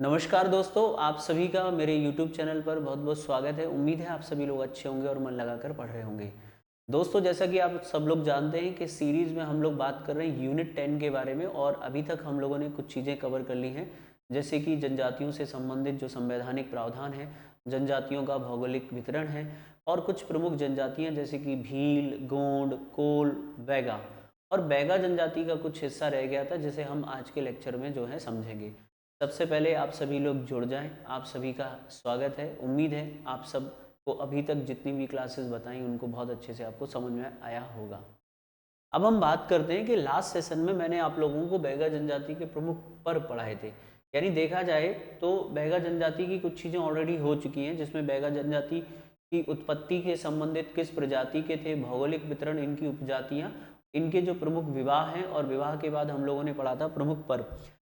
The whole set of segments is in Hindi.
नमस्कार दोस्तों, आप सभी का मेरे YouTube चैनल पर बहुत बहुत स्वागत है। उम्मीद है आप सभी लोग अच्छे होंगे और मन लगाकर पढ़ रहे होंगे। दोस्तों, जैसा कि आप सब लोग जानते हैं कि सीरीज़ में हम लोग बात कर रहे हैं यूनिट 10 के बारे में और अभी तक हम लोगों ने कुछ चीज़ें कवर कर ली हैं, जैसे कि जनजातियों से संबंधित जो संवैधानिक प्रावधान है, जनजातियों का भौगोलिक वितरण है और कुछ प्रमुख जनजातियाँ जैसे कि भील, गोंड, कोल, बैगा। और बैगा जनजाति का कुछ हिस्सा रह गया था जिसे हम आज के लेक्चर में जो है समझेंगे। सबसे पहले आप सभी लोग जुड़ जाएं। आप सभी का स्वागत है। उम्मीद है आप सब को अभी तक जितनी भी क्लासेस बताई उनको बहुत अच्छे से आपको समझ में आया होगा। अब हम बात करते हैं कि लास्ट सेशन में मैंने आप लोगों को बैगा जनजाति के प्रमुख पर्व पढ़ाए थे। यानी देखा जाए तो बैगा जनजाति की कुछ चीज़ें ऑलरेडी हो चुकी हैं, जिसमें बैगा जनजाति की उत्पत्ति के संबंधित किस प्रजाति के थे, भौगोलिक वितरण, इनकी उपजातियाँ, इनके जो प्रमुख विवाह हैं और विवाह के बाद हम लोगों ने पढ़ा था प्रमुख पर्व,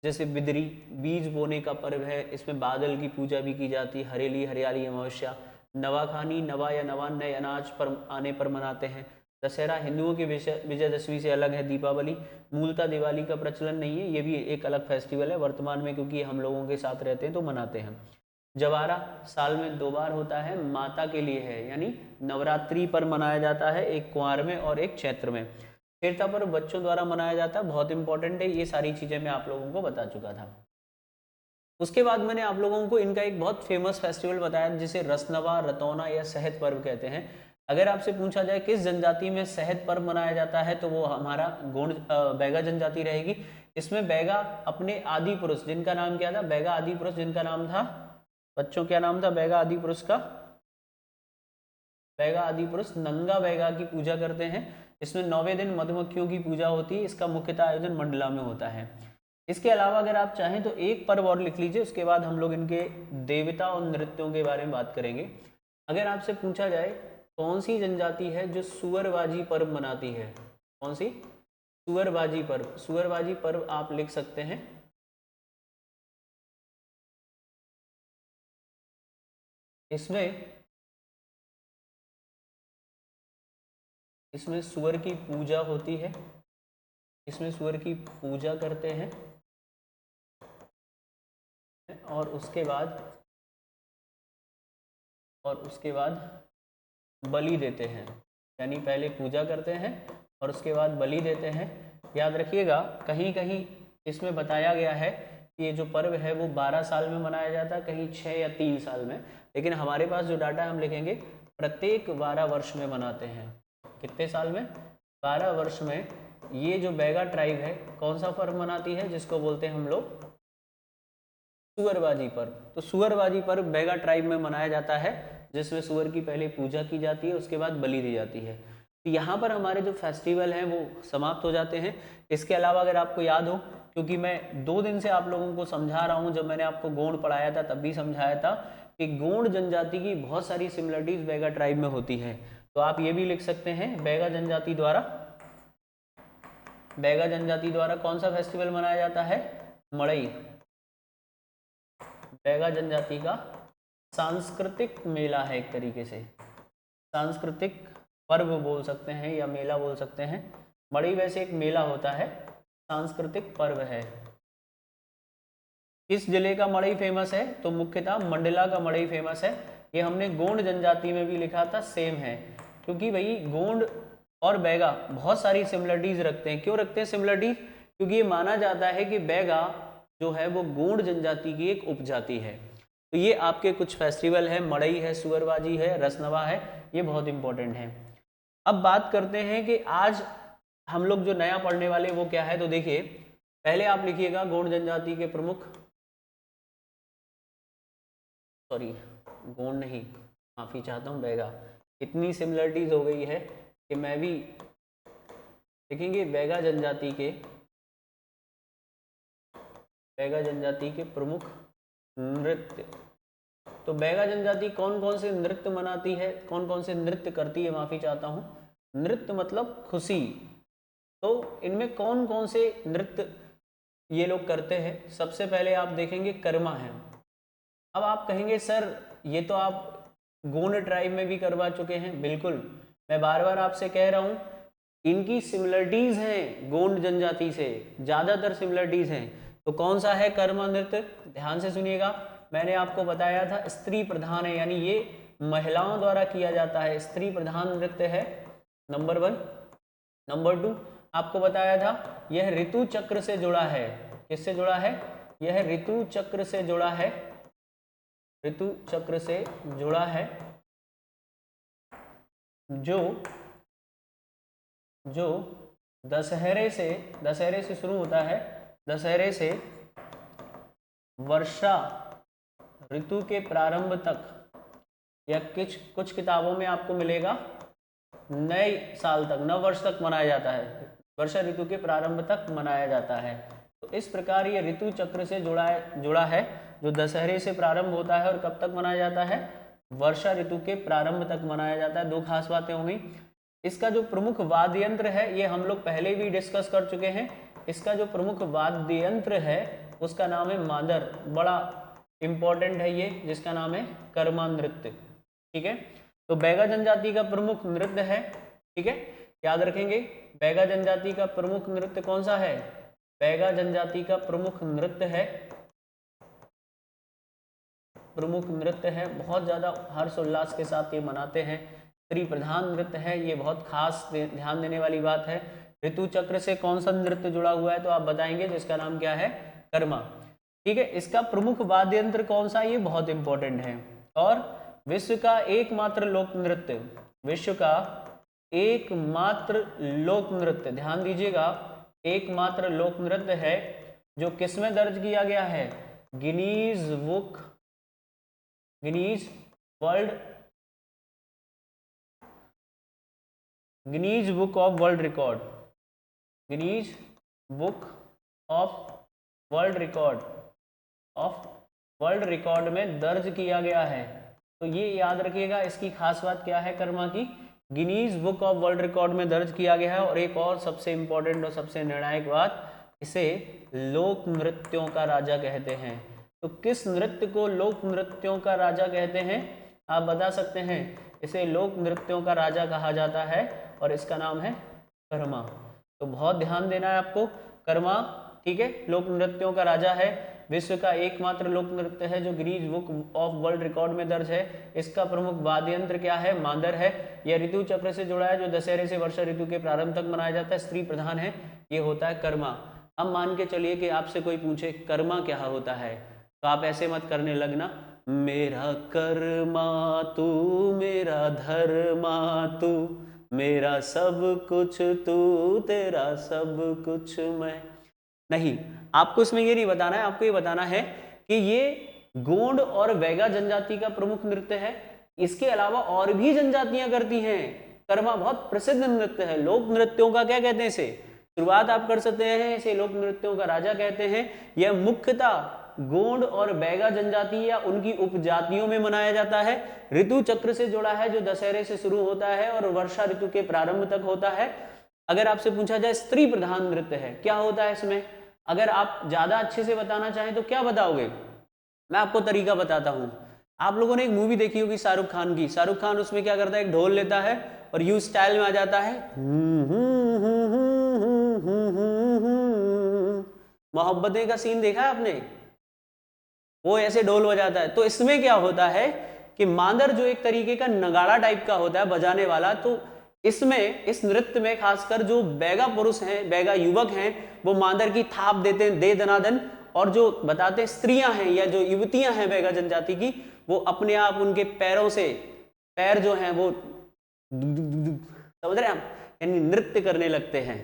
जैसे बिदरी बीज बोने का पर्व है, इसमें बादल की पूजा भी की जाती है, हरेली हरियाली अमावस्या, नवाखानी नवा या नवा नए अनाज पर आने पर मनाते हैं। दशहरा हिंदुओं की विजयदशमी से अलग है। दीपावली मूलतः दिवाली का प्रचलन नहीं है, ये भी एक अलग फेस्टिवल है वर्तमान में, क्योंकि हम लोगों के साथ रहते हैं तो मनाते हैं। जवारा साल में 2 बार होता है, माता के लिए है, यानी नवरात्रि पर मनाया जाता है, एक कुंवार में और एक चैत्र में। खेरता पर्व बच्चों द्वारा मनाया जाता है, बहुत इंपॉर्टेंट है। ये सारी चीज़ें मैं आप लोगों को बता चुका था। उसके बाद मैंने आप लोगों को इनका एक बहुत फेमस फेस्टिवल बताया जिसे रसनवा, रतौना या शहद पर्व कहते हैं। अगर आपसे पूछा जाए किस जनजाति में शहद पर्व मनाया जाता है तो वो हमारा गोंड बैगा जनजाति रहेगी। इसमें बैगा अपने आदि पुरुष, जिनका नाम क्या था, बैगा आदि पुरुष जिनका नाम था, बच्चों क्या नाम था बैगा आदि पुरुष का, बैगा आदि पुरुष नंगा बैगा की पूजा करते हैं। इसमें 9वें दिन मधुमक्खियों की पूजा होती है। इसका मुख्यतः आयोजन मंडला में होता है। इसके अलावा अगर आप चाहें तो एक पर्व और लिख लीजिए, उसके बाद हम लोग इनके देवता और नृत्यों के बारे में बात करेंगे। अगर आपसे पूछा जाए कौन सी जनजाति है जो सुअरबाजी पर्व मनाती है, कौन सी, सुअरबाजी पर्व, सुअरबाजी पर्व आप लिख सकते हैं। इसमें इसमें सुअर की पूजा होती है, इसमें सुअर की पूजा करते हैं और उसके बाद बलि देते हैं। यानी पहले पूजा करते हैं और उसके बाद बलि देते हैं। याद रखिएगा, कहीं कहीं इसमें बताया गया है कि ये जो पर्व है वो 12 साल में मनाया जाता है, कहीं 6 या 3 साल में, लेकिन हमारे पास जो डाटा है हम लिखेंगे प्रत्येक 12 वर्ष में मनाते हैं। कितने साल में, 12 वर्ष में। ये जो बैगा ट्राइब है कौन सा पर्व मनाती है, जिसको बोलते हैं हम लोग सुअरबाजी पर्व। तो सुअरबाजी पर्व बैगा ट्राइब में मनाया जाता है, जिसमें सुअर की पहले पूजा की जाती है, उसके बाद बलि दी जाती है। तो यहाँ पर हमारे जो फेस्टिवल हैं वो समाप्त हो जाते हैं। इसके अलावा अगर आपको याद हो, क्योंकि मैं 2 दिन से आप लोगों को समझा रहा हूँ, जब मैंने आपको गोंड पढ़ाया था तब भी समझाया था कि गोंड जनजाति की बहुत सारी सिमिलरिटीज बैगा ट्राइब में होती है। तो आप ये भी लिख सकते हैं, बैगा जनजाति द्वारा कौन सा फेस्टिवल मनाया जाता है, मड़ई। बैगा जनजाति का सांस्कृतिक मेला है, एक तरीके से सांस्कृतिक पर्व बोल सकते हैं या मेला बोल सकते हैं। मड़ई वैसे एक मेला होता है, सांस्कृतिक पर्व है। किस जिले का मड़ई फेमस है, तो मुख्यतः मंडला का मड़ई फेमस है। ये हमने गोंड जनजाति में भी लिखा था, सेम है, क्योंकि भाई गोंड और बैगा बहुत सारी सिमिलरिटीज रखते हैं। क्यों रखते हैं सिमिलरिटीज, क्योंकि ये माना जाता है कि बैगा जो है वो गोंड जनजाति की एक उपजाति है। तो ये आपके कुछ फेस्टिवल है, मड़ई है, सुअरबाजी है, रसनवा है, ये बहुत इंपॉर्टेंट है। अब बात करते हैं कि आज हम लोग जो नया पढ़ने वाले वो क्या है। तो देखिए, पहले आप लिखिएगा गोंड जनजाति के प्रमुख, सॉरी गोंड नहीं, माफी चाहता हूँ, बैगा। इतनी सिमिलरिटीज हो गई है कि मैं भी लिखेंगे बैगा जनजाति के प्रमुख नृत्य। तो बैगा जनजाति कौन कौन से नृत्य मनाती है, कौन कौन से नृत्य करती है, माफी चाहता हूँ, नृत्य मतलब खुशी। तो इनमें कौन कौन से नृत्य ये लोग करते हैं, सबसे पहले आप देखेंगे कर्मा है। अब आप कहेंगे सर ये तो आप गोंड ट्राइब में भी करवा चुके हैं। बिल्कुल, मैं बार बार आपसे कह रहा हूं, इनकी सिमिलरिटीज हैं गोंड जनजाति से, ज्यादातर सिमिलरिटीज हैं। तो कौन सा है कर्मा नृत्य? ध्यान से सुनिएगा, मैंने आपको बताया था स्त्री प्रधान है, यानी ये महिलाओं द्वारा किया जाता है, स्त्री प्रधान नृत्य है, नंबर 1। नंबर 2 आपको बताया था यह ऋतु चक्र से जुड़ा है। किससे जुड़ा है? यह ऋतु चक्र से जुड़ा है, ऋतु चक्र से जुड़ा है, जो दशहरे से शुरू होता है, दशहरे से वर्षा ऋतु के प्रारंभ तक, या कुछ किताबों में आपको मिलेगा नए साल तक, नव वर्ष तक मनाया जाता है, वर्षा ऋतु के प्रारंभ तक मनाया जाता है। तो इस प्रकार ये ऋतु चक्र से जुड़ा है, जो दशहरे से प्रारंभ होता है और कब तक मनाया जाता है? वर्षा ऋतु के प्रारंभ तक मनाया जाता है। 2 खास बातें हो गई। इसका जो प्रमुख वाद्य यंत्र है, ये हम लोग पहले भी डिस्कस कर चुके हैं। इसका जो प्रमुख वाद्य यंत्र है उसका नाम है मांदर, बड़ा इंपॉर्टेंट है ये, जिसका नाम है कर्मा नृत्य। ठीक है, तो बैगा जनजाति का प्रमुख नृत्य है। ठीक है, याद रखेंगे, बैगा जनजाति का प्रमुख नृत्य कौन सा है? बैगा जनजाति का प्रमुख नृत्य है, बहुत ज्यादा हर्षोल्लास के साथ ये मनाते हैं। स्त्री प्रधान नृत्य है, ये बहुत खास ध्यान देने वाली बात है। ऋतु चक्र से कौन सा नृत्य जुड़ा हुआ है? तो आप बताएंगे, जिसका नाम क्या है? कर्मा। ठीक है, इसका प्रमुख वाद्य यंत्र कौन सा? ये बहुत इंपॉर्टेंट है। और विश्व का एकमात्र लोक नृत्य, विश्व का एकमात्र लोक नृत्य, ध्यान दीजिएगा, एकमात्र लोक नृत्य है जो किसमें दर्ज किया गया है? Guinness book of world record, Guinness book of world record में दर्ज किया गया है। तो ये याद रखिएगा, इसकी खास बात क्या है कर्मा की? Guinness book of world record में दर्ज किया गया है। और एक और सबसे इंपॉर्टेंट और सबसे निर्णायक बात, इसे लोक नृत्यों का राजा कहते हैं। तो किस नृत्य को लोक नृत्यों का राजा कहते हैं? आप बता सकते हैं। इसे लोक नृत्यों का राजा कहा जाता है और इसका नाम है कर्मा। तो बहुत ध्यान देना है आपको, कर्मा, ठीक है, लोक नृत्यों का राजा है, विश्व का एकमात्र लोक नृत्य है जो Guinness book of world record में दर्ज है। इसका प्रमुख वाद्य यंत्र क्या है? मांदर है। यह ऋतु चक्र से जुड़ा है, जो दशहरे से वर्षा ऋतु के प्रारंभ तक मनाया जाता है। स्त्री प्रधान है, ये होता है कर्मा। अब मान के चलिए कि आपसे कोई पूछे कर्मा क्या होता है, तो आप ऐसे मत करने लगना, मेरा कर्मा तू, मेरा धर्मा तू, मेरा सब कुछ तू, तेरा सब कुछ मैं। नहीं, आपको इसमें ये नहीं बताना है, आपको ये बताना है कि ये गोंड और बैगा जनजाति का प्रमुख नृत्य है। इसके अलावा और भी जनजातियां करती हैं। कर्मा बहुत प्रसिद्ध नृत्य है, लोक नृत्यों का क्या कहते हैं इसे? शुरुआत आप कर सकते हैं, इसे लोक नृत्यों का राजा कहते हैं। यह मुख्यतः गोंड और बैगा जनजाति या उनकी उपजातियों में मनाया जाता है। ऋतु चक्र से जुड़ा है, जो दशहरे से शुरू होता है और वर्षा ऋतु के प्रारंभ तक होता है। अगर आपसे पूछा जाए स्त्री प्रधान नृत्य है, क्या होता है इसमें? अगर आप ज्यादा अच्छे से बताना चाहें तो क्या बताओगे? मैं आपको तरीका बताता हूं। आप लोगों ने एक मूवी देखी होगी शाहरुख खान की। शाहरुख खान उसमें क्या करता है, एक ढोल लेता है और यू स्टाइल में आ जाता है, मोहब्बतें का सीन देखा है आपने? वो ऐसे ढोल बजाता है। तो इसमें क्या होता है कि मांदर जो एक तरीके का नगाड़ा टाइप का होता है बजाने वाला, तो इसमें इस नृत्य में खासकर जो बैगा पुरुष हैं, बैगा युवक हैं, वो मांदर की थाप देते हैं दे दनादन, और जो बताते हैं स्त्रियां हैं या जो युवतियां हैं बैगा जनजाति की, वो अपने आप उनके पैरों से, पैर जो हैं वो समझ रहे हैं आप, यानी नृत्य करने लगते हैं।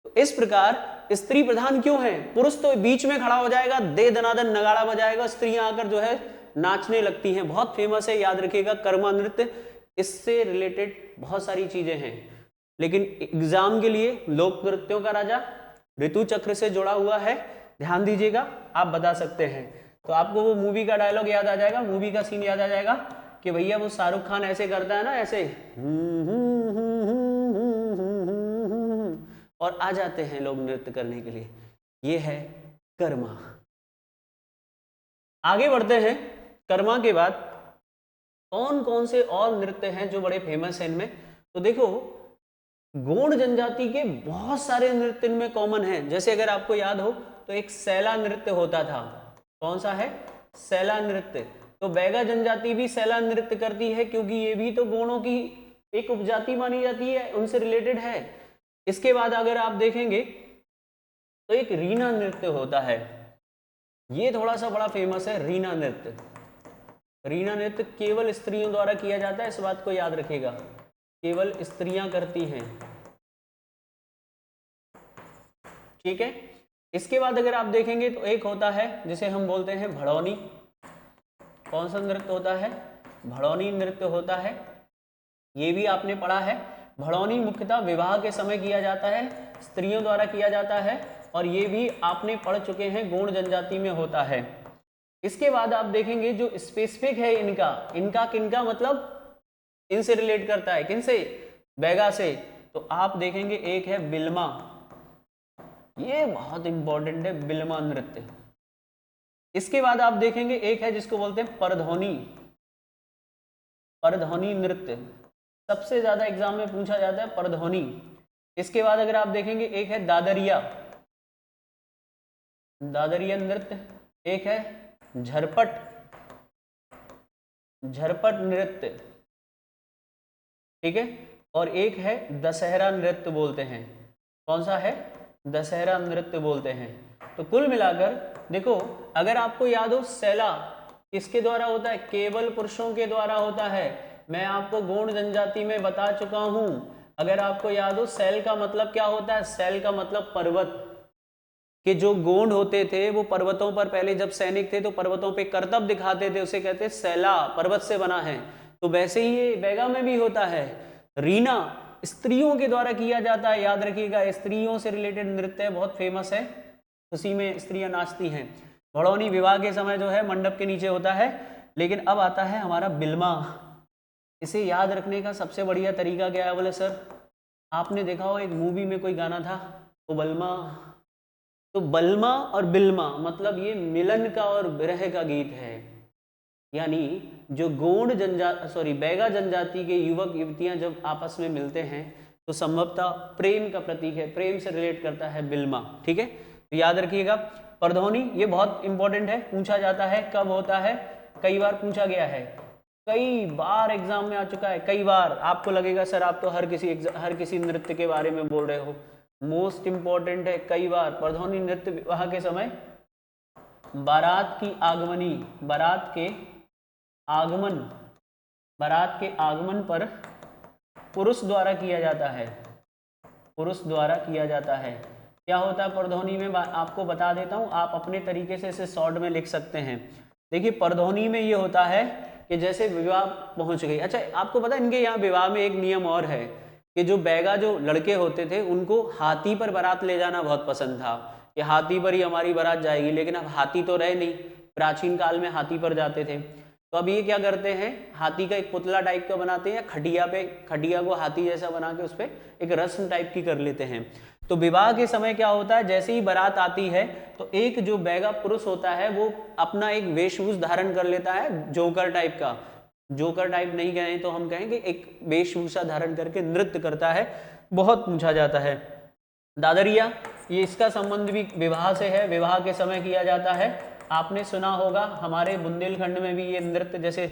तो इस प्रकार स्त्री प्रधान क्यों है? पुरुष तो बीच में खड़ा हो जाएगा, दे दनादन नगाड़ा बजाएगा, स्त्रियां आकर जो है नाचने लगती हैं। बहुत फेमस है, याद रखिएगा, कर्मा नृत्य। इससे रिलेटेड बहुत सारी चीजें हैं, लेकिन एग्जाम के लिए लोक नृत्यों का राजा ऋतु चक्र से जुड़ा हुआ है, ध्यान दीजिएगा, आप बता सकते हैं। तो आपको वो मूवी का डायलॉग याद आ जाएगा, मूवी का सीन याद आ जाएगा कि भैया वो शाहरुख खान ऐसे करता है ना, ऐसे और आ जाते हैं लोग नृत्य करने के लिए। ये है कर्मा। आगे बढ़ते हैं। कर्मा के बाद कौन कौन से और नृत्य हैं जो बड़े फेमस हैं इनमें? तो देखो, गोंड जनजाति के बहुत सारे नृत्य इनमें कॉमन हैं। जैसे अगर आपको याद हो तो एक सैला नृत्य होता था। कौन सा है? सैला नृत्य। तो बैगा जनजाति भी सैला नृत्य करती है, क्योंकि ये भी तो गोंडों की एक उपजाति मानी जाती है, उनसे रिलेटेड है। इसके बाद अगर आप देखेंगे तो एक रीना नृत्य होता है। ये थोड़ा सा बड़ा फेमस है, रीना नृत्य। रीना नृत्य केवल स्त्रियों द्वारा किया जाता है, इस बात को याद रखिएगा, केवल स्त्रियां करती हैं। ठीक है। इसके बाद अगर आप देखेंगे तो एक होता है जिसे हम बोलते हैं भड़ौनी। कौन सा नृत्य होता है? भड़ौनी नृत्य होता है। ये भी आपने पढ़ा है। भड़ौनी मुख्यतः विवाह के समय किया जाता है, स्त्रियों द्वारा किया जाता है, और ये भी आपने पढ़ चुके हैं, गोंड जनजाति में होता है। इसके बाद आप देखेंगे जो स्पेसिफिक है इनका किनका मतलब इनसे रिलेट करता है, किनसे? बैगा से। तो आप देखेंगे एक है बिल्मा, ये बहुत इंपॉर्टेंट है, बिल्मा नृत्य। इसके बाद आप देखेंगे एक है जिसको बोलते हैं परधौनी। परधौनी नृत्य सबसे ज्यादा एग्जाम में पूछा जाता है, परधौनी। इसके बाद अगर आप देखेंगे एक है दादरिया, दादरिया नृत्य। एक है झरपट, झरपट नृत्य। ठीक है। और एक है दशहरा नृत्य बोलते हैं। कौन सा है? दशहरा नृत्य बोलते हैं। तो कुल मिलाकर देखो, अगर आपको याद हो सैला किसके द्वारा होता है? केवल पुरुषों के द्वारा होता है। मैं आपको गोंड जनजाति में बता चुका हूं। अगर आपको याद हो सैल का मतलब क्या होता है? सैल का मतलब पर्वत। कि जो गोंड होते थे वो पर्वतों पर, पहले जब सैनिक थे तो पर्वतों पे करतब दिखाते थे, उसे कहते सैला, पर्वत से बना है। तो वैसे ही ये बैगा में भी होता है। रीना स्त्रियों के द्वारा किया जाता है, याद रखिएगा, स्त्रियों से रिलेटेड नृत्य है, बहुत फेमस है, उसी में स्त्रियां नाचती हैं। भड़ौनी विवाह के समय जो है मंडप के नीचे होता है। लेकिन अब आता है हमारा बिल्मा। इसे याद रखने का सबसे बढ़िया तरीका क्या है? बोले सर, आपने देखा हो एक मूवी में कोई गाना था, वो बलमा। तो बलमा और बिल्मा मतलब ये मिलन का और विरह का गीत है। यानी जो गोंड बैगा जनजाति के युवक युवतियां जब आपस में मिलते हैं तो संभवतः प्रेम का प्रतीक है, प्रेम से रिलेट करता है बिल्मा। ठीक है, तो याद रखिएगा। परधौनी ये बहुत इंपॉर्टेंट है, पूछा जाता है। कब होता है? कई बार पूछा गया है, कई बार एग्जाम में आ चुका है, कई बार। आपको लगेगा सर आप तो हर किसी नृत्य के बारे में बोल रहे हो। मोस्ट इंपॉर्टेंट है, कई बार। परधौनी नृत्य विवाह के समय बारात के आगमन पर पुरुष द्वारा किया जाता है, पुरुष द्वारा किया जाता है। क्या होता है परधौनी में? आपको बता देता हूं, आप अपने तरीके से इसे शॉर्ट में लिख सकते हैं। देखिए परधौनी में ये होता है कि जैसे विवाह पहुंच गई। अच्छा, आपको पता है इनके यहाँ विवाह में एक नियम और है कि जो बैगा जो लड़के होते थे उनको हाथी पर बारात ले जाना बहुत पसंद था, कि हाथी पर ही हमारी बारात जाएगी। लेकिन अब हाथी तो रहे नहीं, प्राचीन काल में हाथी पर जाते थे। तो अब ये क्या करते हैं, हाथी का एक पुतला टाइप का बनाते हैं, या खटिया को हाथी जैसा बना के उस पर एक रस्म टाइप की कर लेते हैं। तो विवाह के समय क्या होता है, जैसे ही बारात आती है तो एक जो बैगा पुरुष होता है वो अपना एक वेशभूष धारण कर लेता है, जोकर टाइप का। जोकर टाइप नहीं कहें तो हम कहेंगे एक वेशभूषा धारण करके नृत्य करता है, बहुत पूछा जाता है। दादरिया, ये इसका संबंध भी विवाह से है, विवाह के समय किया जाता है। आपने सुना होगा हमारे बुंदेलखंड में भी ये नृत्य, जैसे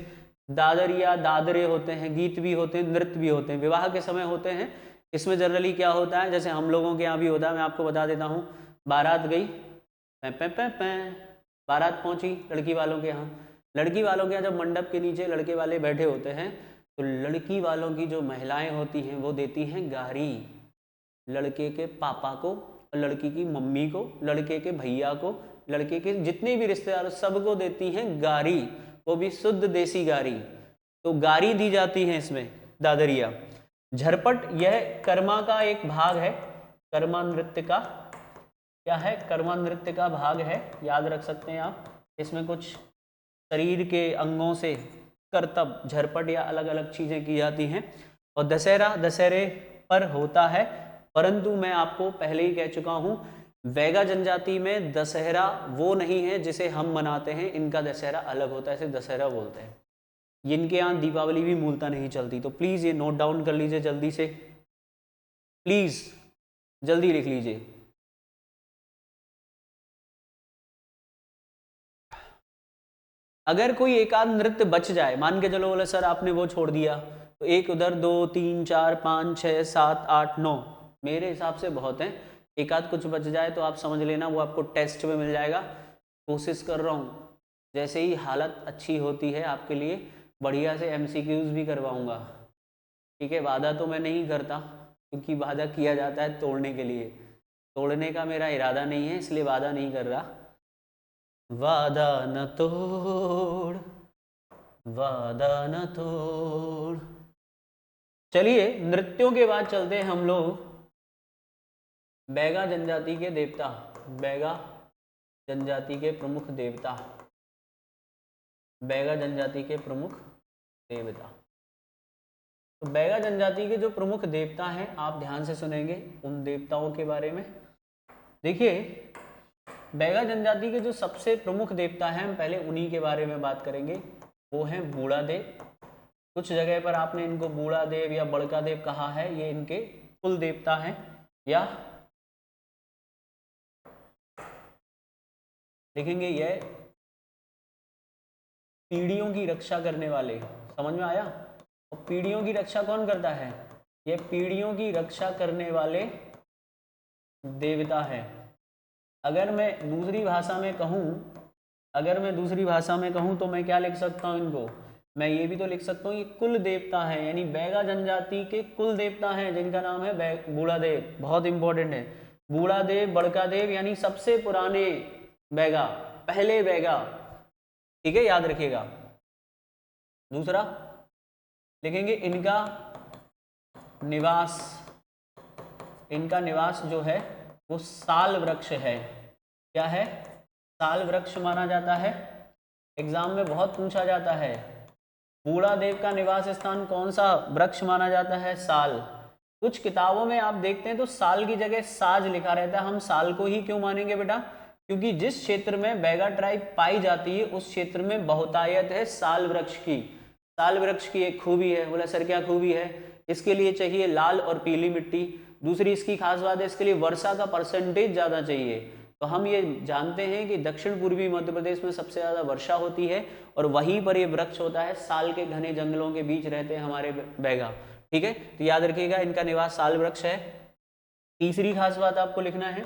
दादरिया, दादरे होते हैं, गीत भी होते हैं, नृत्य भी होते हैं, विवाह के समय होते हैं। इसमें जनरली क्या होता है, जैसे हम लोगों के यहाँ भी होता है, मैं आपको बता देता हूँ। बारात गई, बारात पहुंची लड़की वालों के यहाँ। लड़की वालों के यहाँ जब मंडप के नीचे लड़के वाले बैठे होते हैं तो लड़की वालों की जो महिलाएं होती हैं वो देती हैं गारी लड़के के पापा को, लड़की की मम्मी को, लड़के के भैया को, लड़के के जितने भी रिश्तेदार सबको देती हैं गारी, वो भी शुद्ध देसी गारी। तो गारी दी जाती है इसमें। दादरिया, झरपट, यह कर्मा का एक भाग है, कर्मा नृत्य का क्या है, कर्मा नृत्य का भाग है, याद रख सकते हैं आप। इसमें कुछ शरीर के अंगों से करतब, झरपट या अलग अलग चीजें की जाती हैं। और दशहरा, दशहरे पर होता है, परंतु मैं आपको पहले ही कह चुका हूं बैगा जनजाति में दशहरा वो नहीं है जिसे हम मनाते हैं, इनका दशहरा अलग होता है, इसे दशहरा बोलते हैं। इनके यहाँ दीपावली भी मूलतः नहीं चलती। तो प्लीज ये नोट डाउन कर लीजिए जल्दी से। प्लीज जल्दी लिख लीजिए। अगर कोई एक आध नृत्य बच जाए, मान के चलो बोले सर आपने वो छोड़ दिया, तो एक उधर, 2 3 4 5 6 7 8 9, मेरे हिसाब से बहुत है। एक आध कुछ बच जाए तो आप समझ लेना वो आपको टेस्ट में मिल जाएगा। कोशिश कर रहा हूँ, जैसे ही हालत अच्छी होती है आपके लिए बढ़िया से MCQs भी करवाऊँगा। ठीक है, वादा तो मैं नहीं करता, क्योंकि वादा किया जाता है तोड़ने के लिए, तोड़ने का मेरा इरादा नहीं है, इसलिए वादा नहीं कर रहा। वादा न तोड़, वादा न तोड़। चलिए नृत्यों के बाद चलते हैं हम लोग बैगा जनजाति के देवता, बैगा जनजाति के प्रमुख देवता, बैगा जनजाति के प्रमुख देवता। तो बैगा जनजाति के जो प्रमुख देवता हैं आप ध्यान से सुनेंगे उन देवताओं के बारे में। देखिए बैगा जनजाति के जो सबसे प्रमुख देवता हैं हम पहले उन्हीं के बारे में बात करेंगे, वो हैं बूढ़ा देव। कुछ जगह पर आपने इनको बूढ़ा देव या बड़का देव कहा है, ये इनके कुल देवता हैं या लिखेंगे यह पीढ़ियों की रक्षा करने वाले। समझ में आया? और पीढ़ियों की रक्षा कौन करता है? ये पीढ़ियों की रक्षा करने वाले देवता है। अगर मैं दूसरी भाषा में कहूँ, अगर मैं दूसरी भाषा में कहूँ तो मैं क्या लिख सकता हूँ इनको? मैं ये भी तो लिख सकता हूँ ये कुल देवता है, यानी बैगा जनजाति के कुल देवता हैं जिनका नाम है बूढ़ा देव। बहुत इंपॉर्टेंट है, बूढ़ा देव, बड़का देव, यानी सबसे पुराने बैगा, पहले बैगा। ठीक है, याद रखिएगा। दूसरा लिखेंगे इनका निवास, इनका निवास जो है वो साल वृक्ष है। क्या है? साल वृक्ष माना जाता है। एग्जाम में बहुत पूछा जाता है, बूढ़ा देव का निवास स्थान कौन सा वृक्ष माना जाता है? साल। कुछ किताबों में आप देखते हैं तो साल की जगह साज लिखा रहता है। हम साल को ही क्यों मानेंगे बेटा? क्योंकि जिस क्षेत्र में बैगा ट्राइब पाई जाती है उस क्षेत्र में बहुतायत है साल वृक्ष की। साल वृक्ष की एक खूबी है। बोला सर क्या खूबी है? इसके लिए चाहिए लाल और पीली मिट्टी। दूसरी इसकी खास बात है, इसके लिए वर्षा का परसेंटेज ज़्यादा चाहिए। तो हम ये जानते हैं कि दक्षिण पूर्वी मध्य प्रदेश में सबसे ज़्यादा वर्षा होती है और वहीं पर ये वृक्ष होता है। साल के घने जंगलों के बीच रहते हैं हमारे बैगा। ठीक है, तो याद रखिएगा इनका निवास साल वृक्ष है। तीसरी खास बात आपको लिखना है,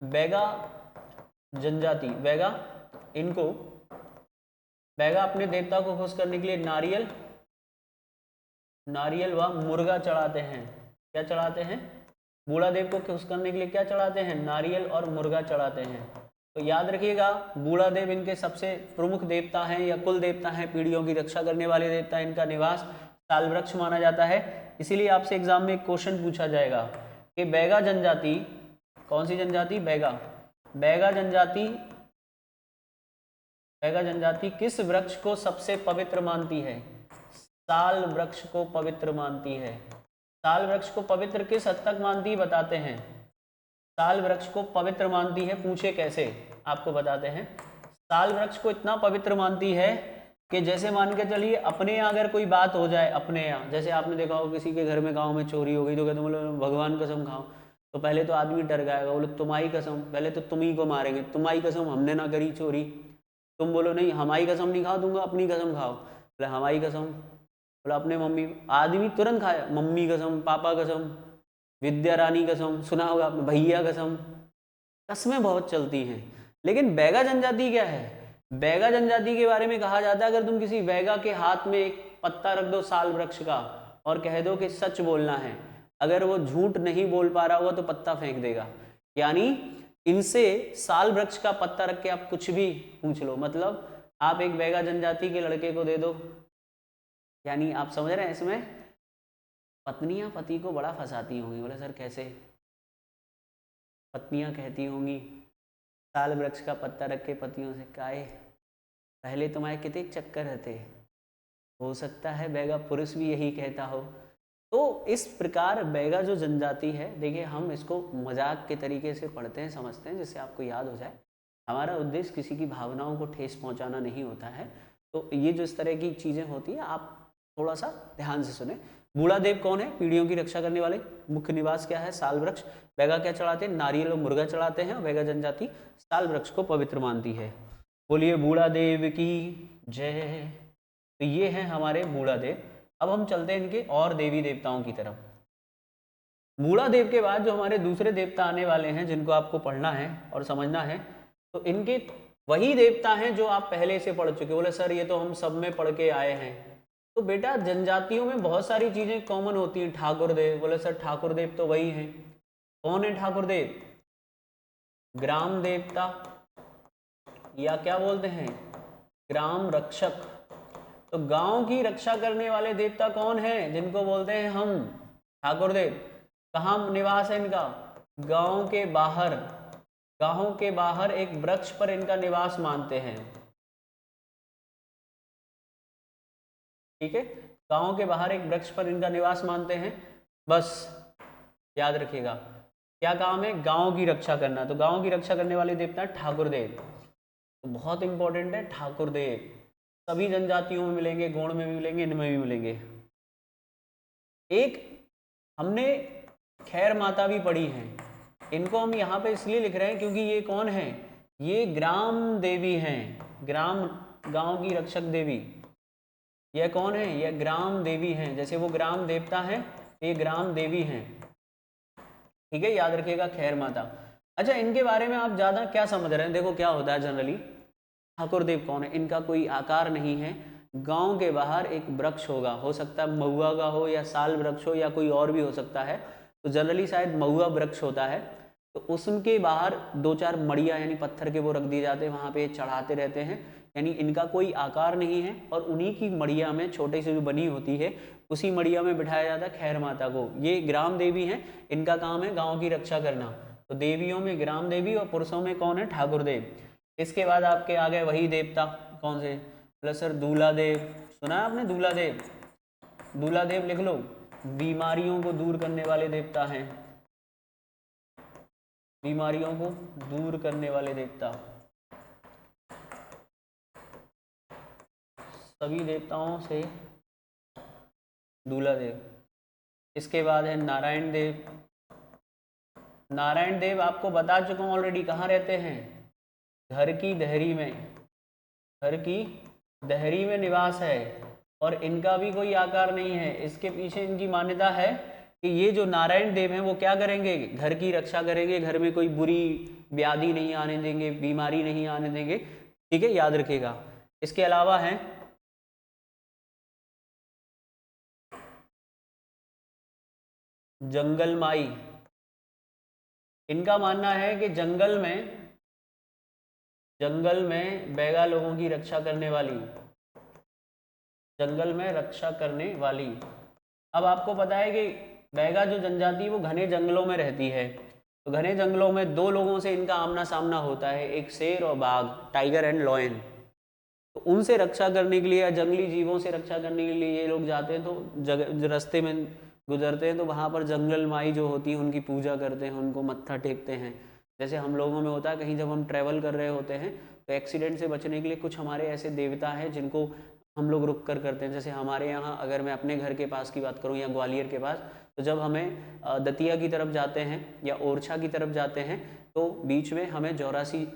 बैगा जनजाति, बैगा इनको, बैगा अपने देवता को खुश करने के लिए नारियल, नारियल व मुर्गा चढ़ाते हैं। क्या चढ़ाते हैं? बूढ़ा देव को खुश करने के लिए क्या चढ़ाते हैं? नारियल और मुर्गा चढ़ाते हैं। तो याद रखिएगा बूढ़ा देव इनके सबसे प्रमुख देवता हैं या कुल देवता हैं, पीढ़ियों की रक्षा करने वाले देवता। इनका निवास साल वृक्ष माना जाता है। इसीलिए आपसे एग्जाम में एक क्वेश्चन पूछा जाएगा कि बैगा जनजाति, कौन सी जनजाति? बैगा। बैगा जनजाति, बैगा जनजाति किस वृक्ष को सबसे पवित्र मानती है? साल वृक्ष को पवित्र मानती है। साल वृक्ष को पवित्र किस हद तक मानती है बताते हैं। साल वृक्ष को पवित्र मानती है, पूछे कैसे? आपको बताते हैं। साल वृक्ष को इतना पवित्र मानती है कि जैसे मान के चलिए अपने यहाँ अगर कोई बात हो जाए, अपने यहाँ जैसे आपने देखा हो किसी के घर में गांव में चोरी हो गई तो कहते बोलो भगवान कसम खाओ, तो पहले तो आदमी डर जाएगा, बोलो तुम्हारी कसम, पहले तो तुम ही को मारेंगे, तुम्हारी कसम हमने ना करी चोरी। तुम बोलो नहीं हमारी कसम नहीं खाओ दूंगा, अपनी कसम खाओ। बोले हमारी कसम, बोला अपने मम्मी, आदमी तुरंत खाया मम्मी कसम, पापा कसम, विद्या रानी कसम, सुना होगा आपने, भैया कसम। कस्में बहुत चलती हैं। लेकिन बैगा जनजाति क्या है? बैगा जनजाति के बारे में कहा जाता है अगर तुम किसी बैगा के हाथ में एक पत्ता रख दो साल वृक्ष का और कह दो कि सच बोलना है, अगर वो झूठ नहीं बोल पा रहा होगा तो पत्ता फेंक देगा। यानी इनसे साल वृक्ष का पत्ता रख के आप कुछ भी पूछ लो, मतलब आप एक बैगा जनजाति के लड़के को दे दो, यानी आप समझ रहे हैं इसमें पत्नियां पति को बड़ा फंसाती होंगी। बोले सर कैसे? पत्नियां कहती होंगी साल वृक्ष का पत्ता रख के पतियों से, काहे पहले तुम्हारे कितने चक्कर रहते, हो सकता है बैगा पुरुष भी यही कहता हो। तो इस प्रकार बैगा जो जनजाति है, देखिए हम इसको मजाक के तरीके से पढ़ते हैं, समझते हैं, जिससे आपको याद हो जाए। हमारा उद्देश्य किसी की भावनाओं को ठेस पहुंचाना नहीं होता है। तो ये जो इस तरह की चीज़ें होती है आप थोड़ा सा ध्यान से सुने। बूढ़ा देव कौन है? पीढ़ियों की रक्षा करने वाले। मुख्य निवास क्या है? साल वृक्ष। बैगा क्या चढ़ाते हैं? नारियल और मुर्गा चढ़ाते हैं। बैगा जनजाति साल वृक्ष को पवित्र मानती है। बोलिए बूढ़ा देव की जय। तो ये है हमारे बूढ़ा देव। अब हम चलते हैं इनके और देवी देवताओं की तरफ। बूढ़ा देव के बाद जो हमारे दूसरे देवता आने वाले हैं जिनको आपको पढ़ना है और समझना है, तो इनके वही देवता हैं जो आप पहले से पढ़ चुके। बोले सर ये तो हम सब में पढ़ के आए हैं। तो बेटा जनजातियों में बहुत सारी चीजें कॉमन होती हैं। ठाकुर देव, बोले सर ठाकुर देव तो वही हैं। कौन है ठाकुर देव? ग्राम देवता, या क्या बोलते हैं, ग्राम रक्षक। तो गांव की रक्षा करने वाले देवता कौन है? जिनको बोलते हैं हम ठाकुर देव। कहाँ निवास है इनका? गांव के बाहर। गांव के बाहर एक वृक्ष पर इनका निवास मानते हैं। ठीक है, गांव के बाहर एक वृक्ष पर इनका निवास मानते हैं। बस याद रखिएगा क्या काम है? गांव की रक्षा करना। तो गांव की रक्षा करने वाले देवता ठाकुर देव। तो बहुत इंपॉर्टेंट है ठाकुर देव। सभी जनजातियों में मिलेंगे, गौड़ में भी मिलेंगे, इनमें भी मिलेंगे। एक हमने खैर माता भी पढ़ी है। इनको हम यहाँ पे इसलिए लिख रहे हैं क्योंकि ये कौन है? ये ग्राम देवी हैं। ग्राम, गांव की रक्षक देवी। यह कौन है? यह ग्राम देवी हैं। जैसे वो ग्राम देवता है, ये ग्राम देवी हैं। ठीक है, याद रखिएगा खैर माता। अच्छा, इनके बारे में आप ज्यादा क्या समझ रहे हैं? देखो क्या होता है जनरली, ठाकुर देव कौन है? इनका कोई आकार नहीं है। गांव के बाहर एक वृक्ष होगा, हो सकता है महुआ का हो या साल वृक्ष हो या कोई और भी हो सकता है। तो जनरली शायद महुआ वृक्ष होता है। तो उसके बाहर दो चार मड़िया यानी पत्थर के वो रख दिए जाते हैं, वहां पे चढ़ाते रहते हैं। यानी इनका कोई आकार नहीं है और उन्हीं की मड़िया में छोटे से जो बनी होती है उसी मड़िया में बिठाया जाता है खैर माता को। ये ग्राम देवी हैं। इनका काम है गाँव की रक्षा करना। तो देवियों में ग्राम देवी और पुरुषों में कौन है? ठाकुर देव। इसके बाद आपके आ गए वही देवता, कौन से? प्लस सर दूल्हा देव। सुना है आपने दूल्हा देव? दूल्हा देव लिख लो। बीमारियों को दूर करने वाले देवता हैं। बीमारियों को दूर करने वाले देवता। सभी देवताओं से दूल्हा देव। इसके बाद है नारायण देव। नारायण देव आपको बता चुका हूं ऑलरेडी, कहाँ रहते हैं? घर की दहरी में। घर की दहरी में निवास है और इनका भी कोई आकार नहीं है। इसके पीछे इनकी मान्यता है कि ये जो नारायण देव हैं वो क्या करेंगे? घर की रक्षा करेंगे। घर में कोई बुरी व्याधि नहीं आने देंगे, बीमारी नहीं आने देंगे। ठीक है, याद रखिएगा। इसके अलावा है जंगल माई। इनका मानना है कि जंगल में बैगा लोगों की रक्षा करने वाली, जंगल में रक्षा करने वाली। अब आपको पता है कि बैगा जो जनजाति वो घने जंगलों में रहती है। तो घने जंगलों में दो लोगों से इनका आमना सामना होता है, एक शेर और बाघ, टाइगर एंड लॉयन। तो उनसे रक्षा करने के लिए या जंगली जीवों से रक्षा करने के लिए ये लोग जाते हैं। तो रास्ते में गुजरते हैं तो वहाँ पर जंगल माई जो होती है उनकी पूजा करते हैं, उनको मत्था टेकते हैं। जैसे हम लोगों में होता है, कहीं जब हम ट्रैवल कर रहे होते हैं तो एक्सीडेंट से बचने के लिए कुछ हमारे ऐसे देवता हैं जिनको हम लोग रुक कर करते हैं। जैसे हमारे यहाँ, अगर मैं अपने घर के पास की बात करूँ या ग्वालियर के पास, तो जब हमें दतिया की तरफ जाते हैं या ओरछा की तरफ जाते हैं तो बीच में हमें जौरासी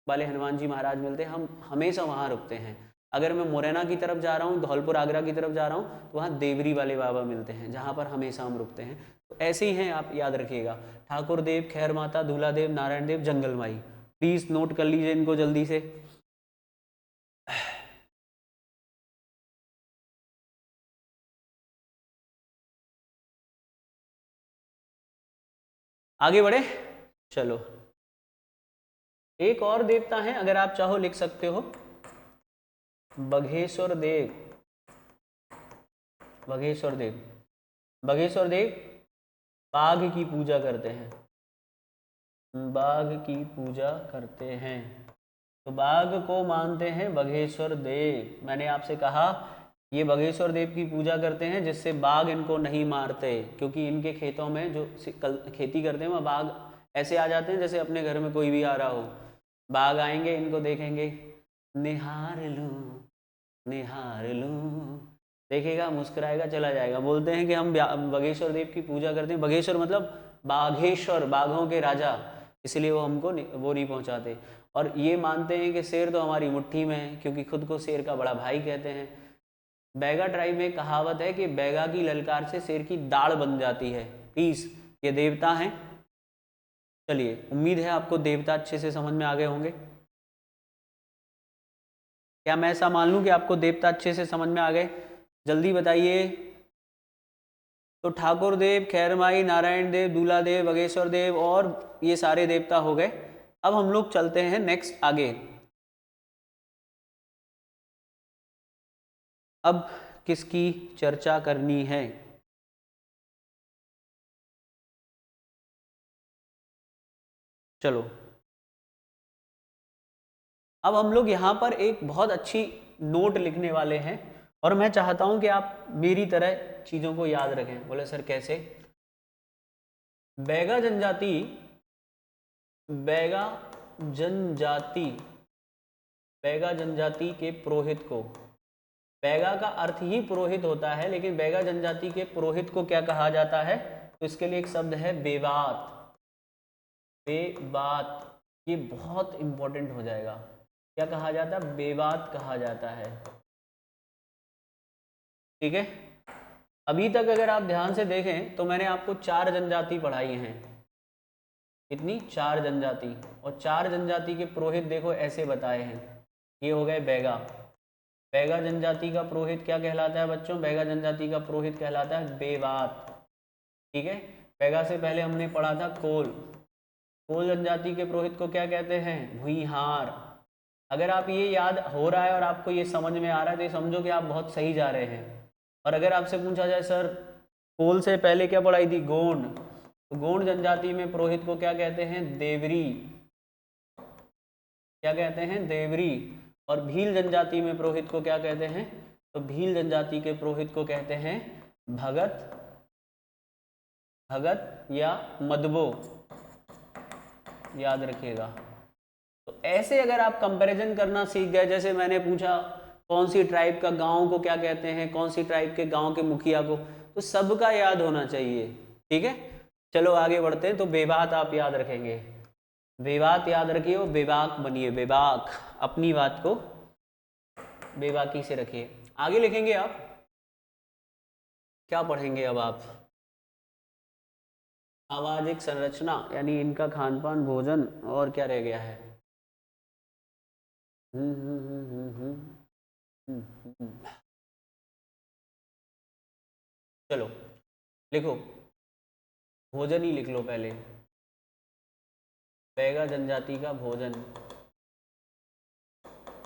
वाले हनुमान जी महाराज मिलते हैं। हम हमेशा वहाँ रुकते हैं। अगर मैं मुरैना की तरफ जा रहा हूँ, धौलपुर आगरा की तरफ जा रहा हूँ, तो वहाँ देवरी वाले बाबा मिलते हैं जहाँ पर हमेशा हम रुकते हैं। तो ऐसे ही हैं, आप याद रखिएगा। ठाकुर देव, खैर माता, दूल्हा देव, नारायण देव, जंगल माई। प्लीज नोट कर लीजिए इनको जल्दी से। आगे बढ़े, चलो। एक और देवता है, अगर आप चाहो लिख सकते हो, बघेश्वर देव। बघेश्वर देव, बघेश्वर देव बाघ की पूजा करते हैं। बाघ की पूजा करते हैं, तो बाघ को मानते हैं बघेश्वर देव। मैंने आपसे कहा ये बघेश्वर देव की पूजा करते हैं जिससे बाघ इनको नहीं मारते, क्योंकि इनके खेतों में जो खेती करते हैं वह बाघ ऐसे आ जाते हैं जैसे अपने घर में कोई भी आ रहा हो। बाघ आएंगे, इनको देखेंगे, निहार लूं देखेगा, मुस्कुराएगा, चला जाएगा। बोलते हैं कि हम बागेश्वर देव की पूजा करते हैं। बागेश्वर मतलब बाघेश्वर, बाघों के राजा, इसलिए वो हमको वो नहीं पहुंचाते। और ये मानते हैं कि शेर तो हमारी मुट्ठी में है, क्योंकि खुद को शेर का बड़ा भाई कहते हैं। बैगा ट्राइब में कहावत है कि बैगा की ललकार से शेर की दाढ़ बन जाती है। प्लीज, ये देवता हैं। चलिए, उम्मीद है आपको देवता अच्छे से समझ में आ गए होंगे। क्या मैं ऐसा मान लूं कि आपको देवता अच्छे से समझ में आ गए? जल्दी बताइए। तो ठाकुर देव, खैरमाई, नारायण देव, दूल्हा देव, बागेश्वर देव और ये सारे देवता हो गए। अब हम लोग चलते हैं नेक्स्ट आगे। अब किसकी चर्चा करनी है? चलो, अब हम लोग यहाँ पर एक बहुत अच्छी नोट लिखने वाले हैं, और मैं चाहता हूं कि आप मेरी तरह चीज़ों को याद रखें। बोले सर कैसे? बैगा जनजाति, बैगा जनजाति, बैगा जनजाति के पुरोहित को, बैगा का अर्थ ही पुरोहित होता है, लेकिन बैगा जनजाति के पुरोहित को क्या कहा जाता है? तो इसके लिए एक शब्द है बेवात। बेवात, ये बहुत इंपॉर्टेंट हो जाएगा। क्या कहा जाता है? बेवात कहा जाता है। ठीक है, अभी तक अगर आप ध्यान से देखें तो मैंने आपको 4 जनजाति पढ़ाई हैं। कितनी? 4 जनजाति। और 4 जनजाति के पुरोहित देखो ऐसे बताए हैं। ये हो गए बैगा। बैगा जनजाति का पुरोहित क्या कहलाता है बच्चों? बैगा जनजाति का पुरोहित कहलाता है बेवात। ठीक है, बैगा से पहले हमने पढ़ा था कोल। कोल जनजाति के पुरोहित को क्या कहते हैं? भुईहार। अगर आप ये याद हो रहा है और आपको ये समझ में आ रहा है तो ये समझो कि आप बहुत सही जा रहे हैं। और अगर आपसे पूछा जाए सर कोल से पहले क्या पढ़ाई थी? गोंड। तो गोंड जनजाति में पुरोहित को क्या कहते हैं? देवरी। क्या कहते हैं? देवरी। और भील जनजाति में पुरोहित को क्या कहते हैं? तो भील जनजाति के पुरोहित को कहते हैं भगत, भगत या मदबो। याद रखिएगा। तो ऐसे अगर आप कंपैरिजन करना सीख गए, जैसे मैंने पूछा कौन सी ट्राइब का गांव को क्या कहते हैं, कौन सी ट्राइब के गांव के मुखिया को, तो सबका याद होना चाहिए। ठीक है, चलो आगे बढ़ते हैं। तो बेबाक आप याद रखेंगे, बेबाक याद रखिए और बेबाक बनिए। बेबाक, अपनी बात को बेबाकी से रखिए। आगे लिखेंगे आप, क्या पढ़ेंगे अब आप? सामाजिक संरचना, यानी इनका खान पान, भोजन, और क्या रह गया है? चलो लिखो, भोजन ही लिख लो पहले। बैगा जनजाति का भोजन।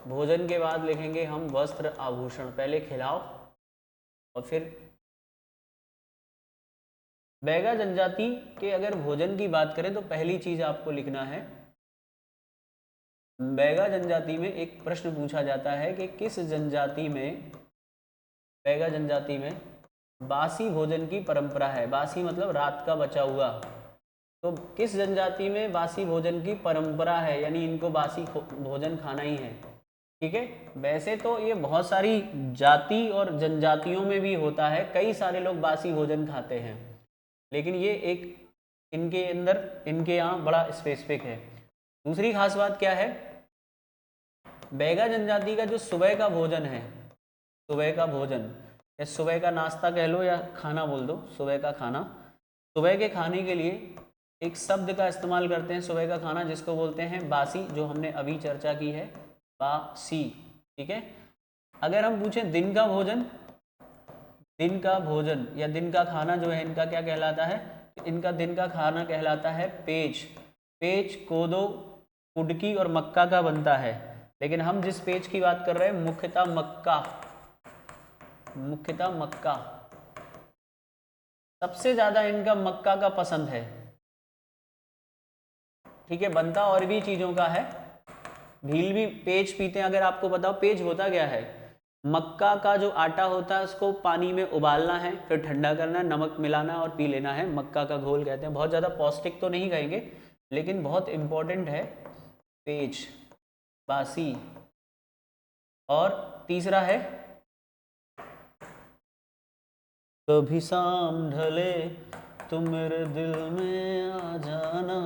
भोजन के बाद लिखेंगे हम वस्त्र आभूषण। पहले खिलाओ और फिर बैगा जनजाति के अगर भोजन की बात करें तो पहली चीज आपको लिखना है, बैगा जनजाति में एक प्रश्न पूछा जाता है कि किस जनजाति में, बैगा जनजाति में बासी भोजन की परंपरा है। बासी मतलब रात का बचा हुआ। तो किस जनजाति में बासी भोजन की परंपरा है, यानी इनको बासी भोजन खाना ही है। ठीक है, वैसे तो ये बहुत सारी जाति और जनजातियों में भी होता है, कई सारे लोग बासी भोजन खाते हैं, लेकिन ये एक इनके अंदर, इनके यहाँ बड़ा स्पेसिफिक है। दूसरी खास बात क्या है, बैगा जनजाति का जो सुबह का भोजन है, सुबह का भोजन या सुबह का नाश्ता कह लो या खाना बोल दो, सुबह का खाना, सुबह के खाने के लिए एक शब्द का इस्तेमाल करते हैं सुबह का खाना, जिसको बोलते हैं बासी, जो हमने अभी चर्चा की है, बासी। ठीक है, अगर हम पूछें दिन का भोजन, दिन का भोजन या दिन का खाना जो है इनका क्या कहलाता है? इनका दिन का खाना कहलाता है पेज। पेज कोदो, कुडकी और मक्का का बनता है, लेकिन हम जिस पेज की बात कर रहे हैं मुख्यतः मक्का, मुख्यतः मक्का, सबसे ज्यादा इनका मक्का का पसंद है। ठीक है, बनता और भी चीजों का है, भील भी पेज पीते हैं। अगर आपको बताओ पेज होता क्या है, मक्का का जो आटा होता है उसको पानी में उबालना है, फिर ठंडा करना है, नमक मिलाना और पी लेना है, मक्का का घोल कहते हैं। बहुत ज़्यादा पौष्टिक तो नहीं कहेंगे, लेकिन बहुत इंपॉर्टेंट है पेज, बासी। और तीसरा है कभी शाम ढले तुम मेरे दिल में आ जाना,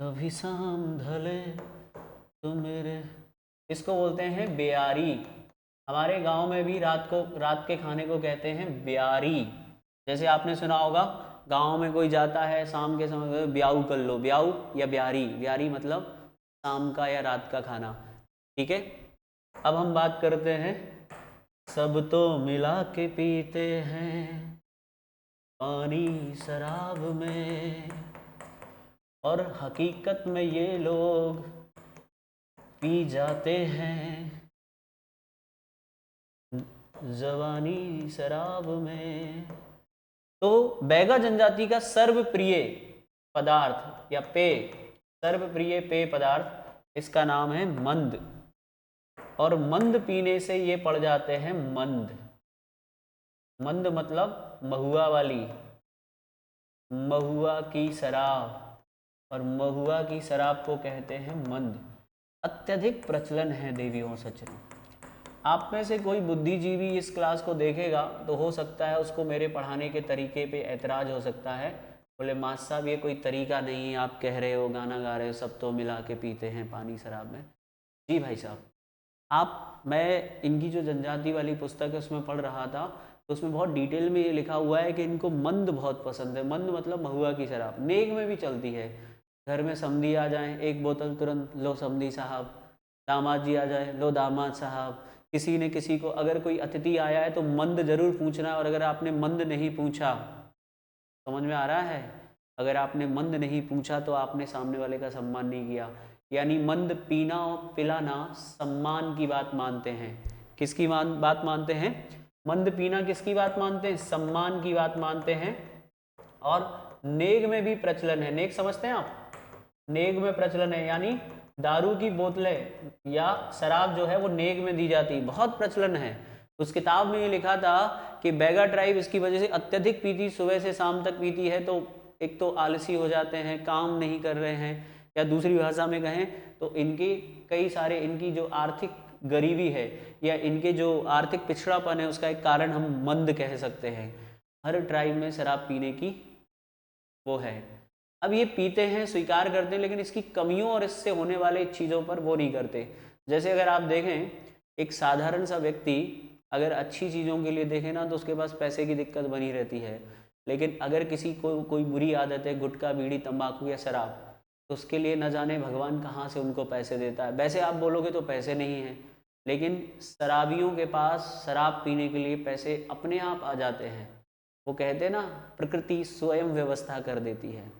कभी शाम ढले तुम मेरे। इसको बोलते हैं ब्यारी। हमारे गांव में भी रात के खाने को कहते हैं ब्यारी। जैसे आपने सुना होगा, गांव में कोई जाता है शाम के समय, ब्याऊ कर लो, ब्याऊ या ब्यारी। ब्यारी मतलब शाम का या रात का खाना। ठीक है, अब हम बात करते हैं, सब तो मिला के पीते हैं पानी शराब में, और हकीकत में ये लोग पी जाते हैं जवानी शराब में। तो बैगा जनजाति का सर्वप्रिय पदार्थ या पेय, सर्वप्रिय पेय पदार्थ, इसका नाम है मंद। और मंद पीने से ये पड़ जाते हैं मंद। मंद मतलब महुआ वाली, महुआ की शराब, और महुआ की शराब को कहते हैं मंद। अत्यधिक प्रचलन है देवियों सज्जनों। आप में से कोई बुद्धिजीवी इस क्लास को देखेगा तो हो सकता है उसको मेरे पढ़ाने के तरीके पे ऐतराज़ हो सकता है, बोले मास्टर साहब ये कोई तरीका नहीं, आप कह रहे हो, गाना गा रहे हो, सब तो मिला के पीते हैं पानी शराब में। जी भाई साहब, मैं इनकी जो जनजाति वाली पुस्तक है उसमें पढ़ रहा था, तो उसमें बहुत डिटेल में ये लिखा हुआ है कि इनको मंद बहुत पसंद है। मंद मतलब महुआ की शराब, नेक में भी चलती है। घर में समधी आ जाए, एक बोतल तुरंत लो समधी साहब, दामाद जी आ जाए, लो दामाद साहब। किसी ने किसी को, अगर कोई अतिथि आया है तो मंद जरूर पूछना है, और अगर आपने मंद नहीं पूछा, समझ में आ रहा है, अगर आपने मंद नहीं पूछा तो आपने सामने वाले का सम्मान नहीं किया। यानी मंद पीना और पिलाना सम्मान की बात मानते हैं। किसकी बात मानते हैं? मंद पीना किसकी बात मानते हैं? सम्मान की बात मानते हैं। और नेग में भी प्रचलन है। नेग समझते हैं आप? नेग में प्रचलन है, यानी दारू की बोतलें या शराब जो है वो नेग में दी जाती, बहुत प्रचलन है। उस किताब में ये लिखा था कि बैगा ट्राइब इसकी वजह से अत्यधिक पीती, सुबह से शाम तक पीती है, तो एक तो आलसी हो जाते हैं, काम नहीं कर रहे हैं, या दूसरी भाषा में कहें तो इनके कई सारे, इनकी जो आर्थिक गरीबी है या इनके जो आर्थिक पिछड़ापन है उसका एक कारण हम मंद कह सकते हैं। हर ट्राइब में शराब पीने की वो है। अब ये पीते हैं, स्वीकार करते हैं, लेकिन इसकी कमियों और इससे होने वाले चीज़ों पर वो नहीं करते। जैसे अगर आप देखें, एक साधारण सा व्यक्ति अगर अच्छी चीज़ों के लिए देखें ना तो उसके पास पैसे की दिक्कत बनी रहती है, लेकिन अगर किसी को कोई बुरी आदत है, गुटखा, बीड़ी, तंबाकू या शराब, तो उसके लिए न जाने भगवान कहाँ से उनको पैसे देता है। वैसे आप बोलोगे तो पैसे नहीं हैं, लेकिन शराबियों के पास शराब पीने के लिए पैसे अपने आप आ जाते हैं। वो कहते हैं ना, प्रकृति स्वयं व्यवस्था कर देती है।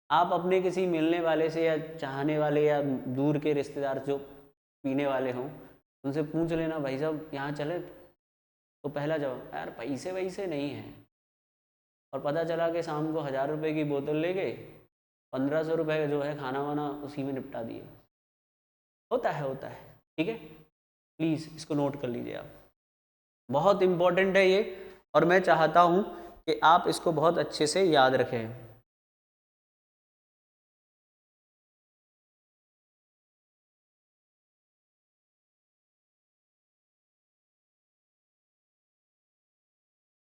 आप अपने किसी मिलने वाले से या चाहने वाले या दूर के रिश्तेदार जो पीने वाले हों, उनसे पूछ लेना, भाई साहब यहाँ चले, तो पहला जवाब, यार पैसे वैसे नहीं हैं। और पता चला कि शाम को 1000 रुपये की बोतल ले गए, 1500 रुपये जो है खाना वाना उसी में निपटा दिए। होता है। ठीक है, प्लीज़ इसको नोट कर लीजिए आप, बहुत इम्पोर्टेंट है ये, और मैं चाहता हूँ कि आप इसको बहुत अच्छे से याद रखें।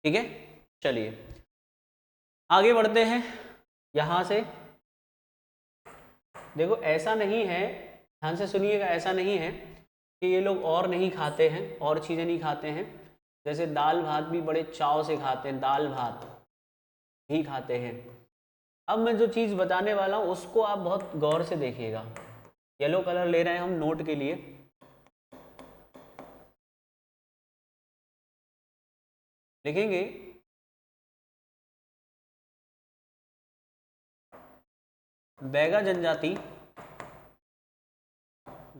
ठीक है, चलिए आगे बढ़ते हैं। यहाँ से देखो, ऐसा नहीं है, ध्यान से सुनिएगा, ऐसा नहीं है कि ये लोग और नहीं खाते हैं, और चीज़ें नहीं खाते हैं। जैसे दाल भात भी बड़े चाव से खाते हैं, दाल भात ही खाते हैं। अब मैं जो चीज़ बताने वाला हूँ उसको आप बहुत गौर से देखिएगा। येलो कलर ले रहे हैं हम नोट के लिए। लिखेंगे बैगा जनजाति,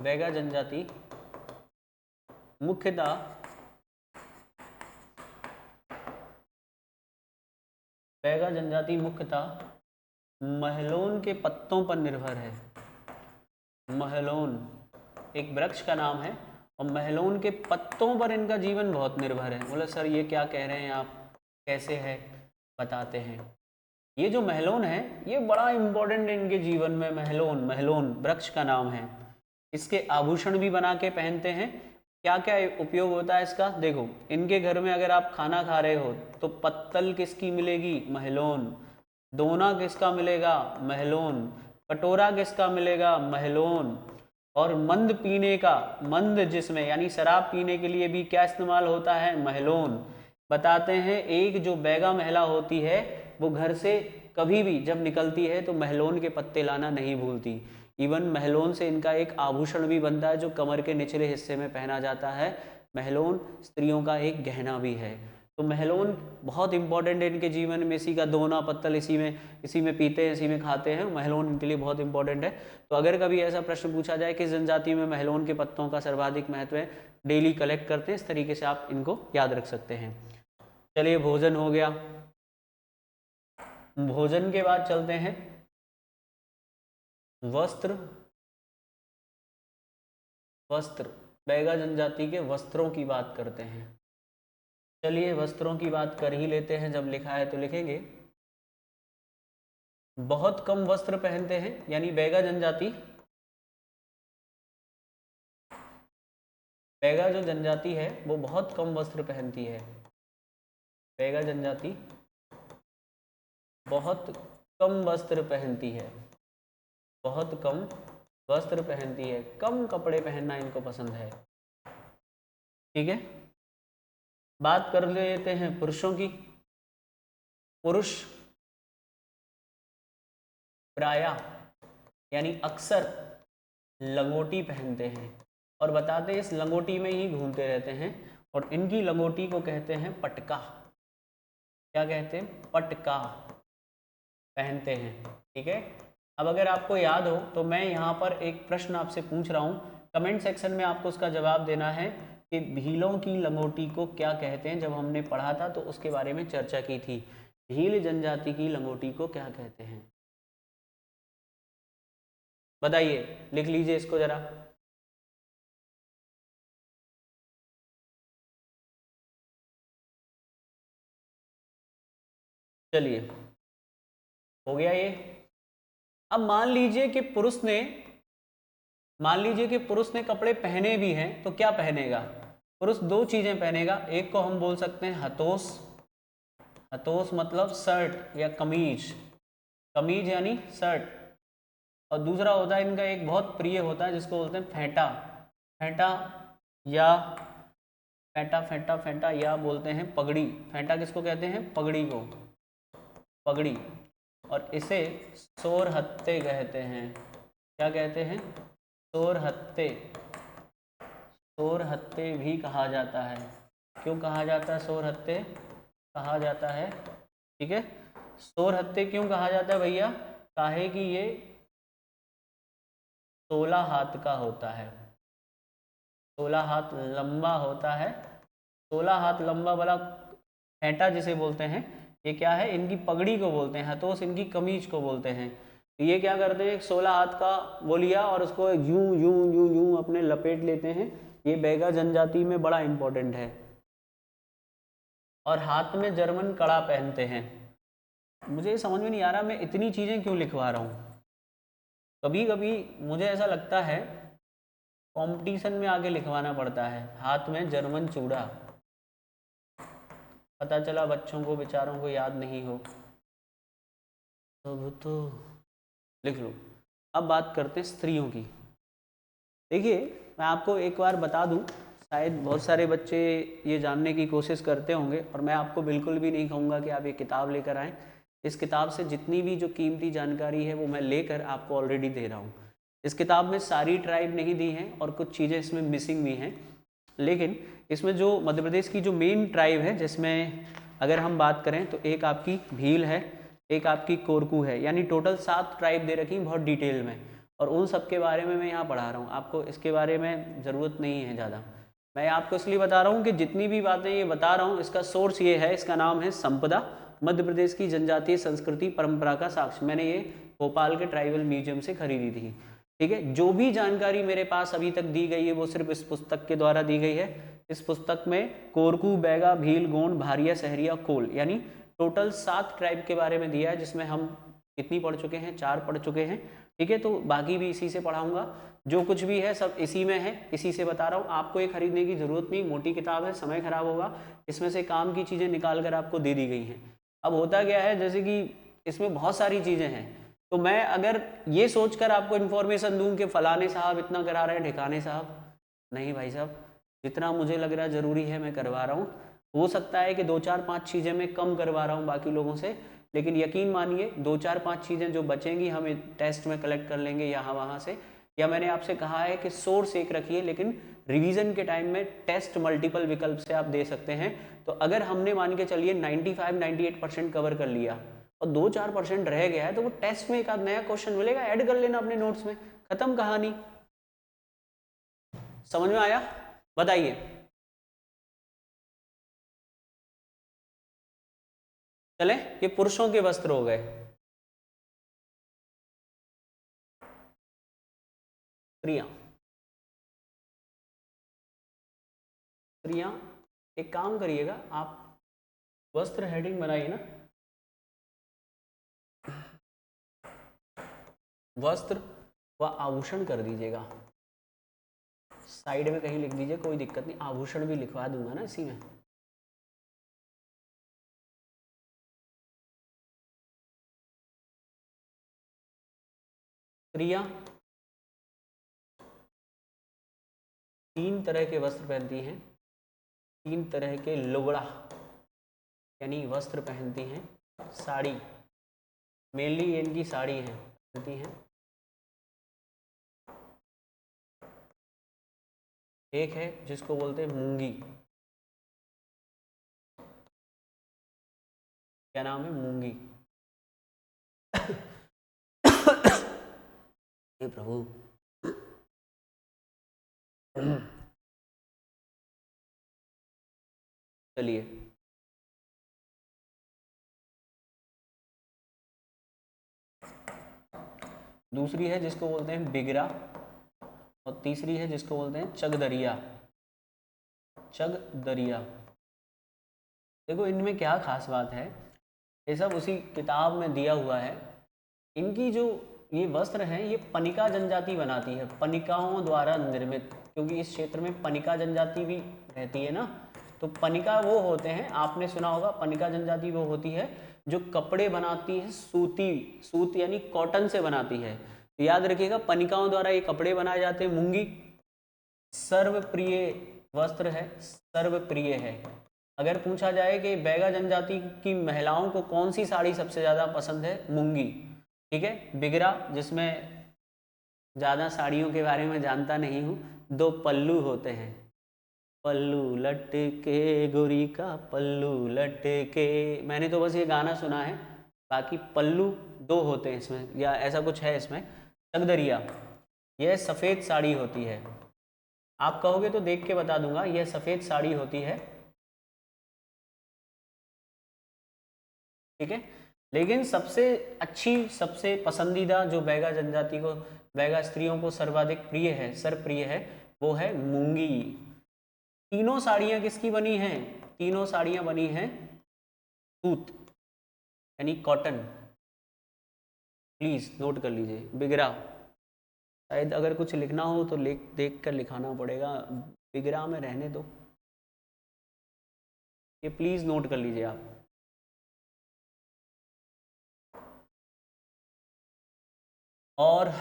बैगा जनजाति मुख्यतः बैगा जनजाति मुख्यतः महलोन के पत्तों पर निर्भर है। महलोन एक वृक्ष का नाम है, और महलोन के पत्तों पर इनका जीवन बहुत निर्भर है। बोले सर ये क्या कह रहे हैं आप, कैसे है, बताते हैं। ये जो महलोन है ये बड़ा इम्पोर्टेंट है इनके जीवन में। महलोन वृक्ष का नाम है। इसके आभूषण भी बना के पहनते हैं, क्या क्या उपयोग होता है इसका, देखो इनके घर में अगर आप खाना खा रहे हो तो पत्तल किसकी मिलेगी, महलोन। दोना किसका मिलेगा, महलोन। कटोरा किसका मिलेगा, महलोन। और मंद पीने का, मंद जिसमें यानी शराब पीने के लिए भी क्या इस्तेमाल होता है, महलोन। बताते हैं एक जो बैगा महिला होती है वो घर से कभी भी जब निकलती है तो महलोन के पत्ते लाना नहीं भूलती। इवन महलोन से इनका एक आभूषण भी बनता है जो कमर के निचले हिस्से में पहना जाता है। महलोन स्त्रियों का एक गहना भी है। तो महलोन बहुत इंपॉर्टेंट है इनके जीवन में। इसी का दोना पत्तल इसी में पीते हैं, इसी में खाते हैं। महलोन इनके लिए बहुत इंपॉर्टेंट है। तो अगर कभी ऐसा प्रश्न पूछा जाए किस जनजाति में महलोन के पत्तों का सर्वाधिक महत्व है, डेली कलेक्ट करते हैं, इस तरीके से आप इनको याद रख सकते हैं। चलिए भोजन हो गया। भोजन के बाद चलते हैं वस्त्र। वस्त्र, बैगा जनजाति के वस्त्रों की बात करते हैं। चलिए वस्त्रों की बात कर ही लेते हैं, जब लिखा है तो लिखेंगे। बहुत कम वस्त्र पहनते हैं, यानी बैगा जनजाति, बैगा जो जनजाति है वो बहुत कम वस्त्र पहनती है। बैगा जनजाति बहुत कम वस्त्र पहनती है, बहुत कम वस्त्र पहनती है, कम कपड़े पहनना इनको पसंद है। ठीक है, बात कर लेते हैं पुरुषों की। पुरुष प्रायः यानी अक्सर लंगोटी पहनते हैं और बताते हैं इस लंगोटी में ही घूमते रहते हैं। और इनकी लंगोटी को कहते हैं पटका। क्या कहते हैं, पटका पहनते हैं। ठीक है, अब अगर आपको याद हो तो मैं यहाँ पर एक प्रश्न आपसे पूछ रहा हूँ, कमेंट सेक्शन में आपको उसका जवाब देना है कि भीलों की लंगोटी को क्या कहते हैं। जब हमने पढ़ा था तो उसके बारे में चर्चा की थी। भील जनजाति की लंगोटी को क्या कहते हैं, बताइए, लिख लीजिए इसको जरा। चलिए हो गया ये। अब मान लीजिए कि पुरुष ने कपड़े पहने भी हैं तो क्या पहनेगा, पुरुष दो चीजें पहनेगा। एक को हम बोल सकते हैं हतोस। हतोस मतलब शर्ट या कमीज, कमीज यानी शर्ट। और दूसरा होता है इनका एक बहुत प्रिय होता है जिसको बोलते हैं फेंटा। फेंटा या फेंटा फेंटा फेंटा या बोलते हैं पगड़ी। फेंटा किसको कहते हैं, पगड़ी को, पगड़ी। और इसे सोरहत्ते कहते हैं। क्या कहते हैं, सोरहत्ते। सोरहत्ते भी कहा जाता है। क्यों कहा जाता है सोरहत्ते, कहा जाता है, ठीक है, सोरहत्ते क्यों कहा जाता है भैया, काहे कि ये 16 हाथ का होता है, 16 हाथ लंबा होता है। 16 हाथ लंबा वाला फेंटा जिसे बोलते हैं, ये क्या है, इनकी पगड़ी को बोलते हैं। हतोस इनकी कमीज को बोलते हैं। तो ये क्या करते हैं, 16 हाथ का वो लिया और उसको यूं यूं यूं यूं अपने लपेट लेते हैं। ये बैगा जनजाति में बड़ा इंपॉर्टेंट है। और हाथ में जर्मन कड़ा पहनते हैं। मुझे समझ में नहीं आ रहा मैं इतनी चीज़ें क्यों लिखवा रहा हूँ। कभी कभी मुझे ऐसा लगता है कंपटीशन में आगे लिखवाना पड़ता है। हाथ में जर्मन चूड़ा, पता चला बच्चों को बेचारों को याद नहीं हो, अब तो लिख लो। अब बात करते हैं स्त्रियों की। देखिए मैं आपको एक बार बता दूं, शायद बहुत सारे बच्चे ये जानने की कोशिश करते होंगे और मैं आपको बिल्कुल भी नहीं कहूँगा कि आप ये किताब लेकर आएँ। इस किताब से जितनी भी जो कीमती जानकारी है वो मैं लेकर आपको ऑलरेडी दे रहा हूँ। इस किताब में सारी ट्राइब नहीं दी हैं और कुछ चीज़ें इसमें मिसिंग भी हैं, लेकिन इसमें जो मध्य प्रदेश की जो मेन ट्राइब है, जिसमें अगर हम बात करें तो एक आपकी भील है, एक आपकी कोरकू है, यानी टोटल 7 ट्राइब दे रखी बहुत डिटेल में। और उन सब के बारे में मैं यहाँ पढ़ा रहा हूँ, आपको इसके बारे में ज़रूरत नहीं है ज़्यादा। मैं आपको इसलिए बता रहा हूँ कि जितनी भी बातें ये बता रहा हूँ इसका सोर्स ये है, इसका नाम है संपदा, मध्य प्रदेश की जनजातीय संस्कृति परंपरा का साक्ष्य। मैंने ये भोपाल के ट्राइबल म्यूजियम से खरीदी थी। ठीक है, जो भी जानकारी मेरे पास अभी तक दी गई है वो सिर्फ इस पुस्तक के द्वारा दी गई है। इस पुस्तक में कोरकू, बैगा, भील, गोंड, भारिया, सहरिया, कोल यानी टोटल 7 ट्राइब के बारे में दिया है, जिसमें हम कितनी पढ़ चुके हैं, 4 पढ़ चुके हैं। ठीक है, तो बाकी भी इसी से पढ़ाऊंगा, जो कुछ भी है सब इसी में है, इसी से बता रहा हूँ। आपको ये खरीदने की ज़रूरत नहीं, मोटी किताब है, समय खराब होगा, इसमें से काम की चीज़ें निकाल कर आपको दे दी गई हैं। अब होता क्या है, जैसे कि इसमें बहुत सारी चीज़ें हैं, तो मैं अगर ये सोचकर आपको इन्फॉर्मेशन दूं कि फलाने साहब इतना करा रहे हैं, ठिकाने साहब, नहीं भाई साहब, जितना मुझे लग रहा है ज़रूरी है मैं करवा रहा हूँ। हो सकता है कि 2-4-5 चीज़ें मैं कम करवा रहा हूँ बाकी लोगों से, लेकिन यकीन मानिए 2-4-5 चीज़ें जो बचेंगी हम टेस्ट में कलेक्ट कर लेंगे यहाँ वहाँ से। या मैंने आपसे कहा है कि सोर्स एक रखिए, लेकिन रिवीजन के टाइम में टेस्ट मल्टीपल विकल्प से आप दे सकते हैं। तो अगर हमने मान के चलिए 95-98% कवर कर लिया और 2-4% रह गया है, तो वो टेस्ट में एक आध नया क्वेश्चन मिलेगा, ऐड कर लेना अपने नोट्स में, खत्म कहानी। समझ में आया? बताइए। चले, ये पुरुषों के वस्त्र हो गए। स्त्रियां, स्त्रियां एक काम करिएगा, आप वस्त्र हेडिंग बनाइए ना, वस्त्र व आभूषण कर दीजिएगा, साइड में कहीं लिख दीजिए, कोई दिक्कत नहीं, आभूषण भी लिखवा दूंगा ना इसी में। स्त्रियां 3 तरह के वस्त्र पहनती हैं, 3 तरह के लुगड़ा यानी वस्त्र पहनती हैं। साड़ी, मेनली इनकी साड़ी है, पहनती हैं। एक है जिसको बोलते हैं मूंगी, क्या नाम है? मूंगी। हे प्रभु। चलिए, दूसरी है जिसको बोलते हैं बिगरा, और तीसरी है जिसको बोलते हैं चगदरिया। चगदरिया, देखो इनमें क्या खास बात है, ये सब उसी किताब में दिया हुआ है। इनकी जो ये वस्त्र हैं, ये पनिका जनजाति बनाती है, पनिकाओं द्वारा निर्मित, क्योंकि इस क्षेत्र में पनिका जनजाति भी रहती है ना। तो पनिका वो होते हैं, आपने सुना होगा, पनिका जनजाति वो होती है जो कपड़े बनाती है, सूती, सूत यानी कॉटन से बनाती है। तो याद रखिएगा, पनिकाओं द्वारा ये कपड़े बनाए जाते हैं। मूंगी सर्वप्रिय वस्त्र है, सर्वप्रिय है। अगर पूछा जाए कि बैगा जनजाति की महिलाओं को कौन सी साड़ी सबसे ज़्यादा पसंद है, मूंगी। ठीक है, बिगरा, जिसमें ज़्यादा साड़ियों के बारे में जानता नहीं हूँ, 2 पल्लू होते हैं, पल्लू लटके गोरी का पल्लू लटके, मैंने तो बस ये गाना सुना है, बाकी पल्लू 2 होते हैं इसमें, या ऐसा कुछ है इसमें। चकदरिया, यह सफ़ेद साड़ी होती है, आप कहोगे तो देख के बता दूंगा, यह सफ़ेद साड़ी होती है। ठीक है, लेकिन सबसे अच्छी, सबसे पसंदीदा जो बैगा जनजाति को, बैगा स्त्रियों को सर्वाधिक प्रिय है, सर्वप्रिय है, वो है मूंगी। तीनों साड़ियाँ किसकी बनी हैं? तीनों साड़ियाँ बनी हैं सूत यानी कॉटन। प्लीज़ नोट कर लीजिए, बिगरा, शायद अगर कुछ लिखना हो तो देख कर लिखाना पड़ेगा, बिगरा में रहने दो, ये प्लीज़ नोट कर लीजिए आप। और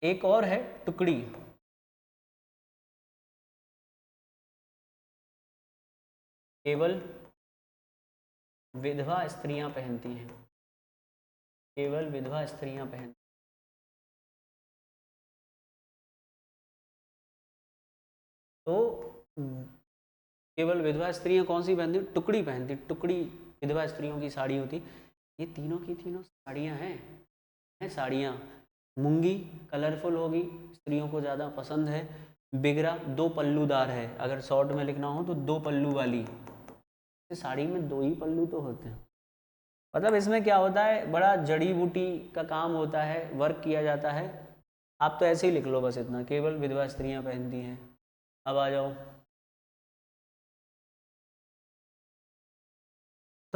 एक और है टुकड़ी, केवल विधवा स्त्रियां पहनती हैं, केवल विधवा स्त्रियां पहनती। तो केवल विधवा स्त्रियां कौन सी पहनती? टुकड़ी पहनती, टुकड़ी विधवा स्त्रियों की साड़ी होती। ये तीनों की तीनों साड़ियां हैं साड़ियां। मूंगी कलरफुल होगी, स्त्रियों को ज़्यादा पसंद है। बिगरा 2 पल्लूदार है, अगर शॉर्ट में लिखना हो तो 2 पल्लू वाली, साड़ी में 2 ही पल्लू तो होते हैं। मतलब इसमें क्या होता है, बड़ा जड़ी बूटी का काम होता है, वर्क किया जाता है। आप तो ऐसे ही लिख लो बस इतना, केवल विधवा स्त्रियां पहनती हैं। अब आ जाओ,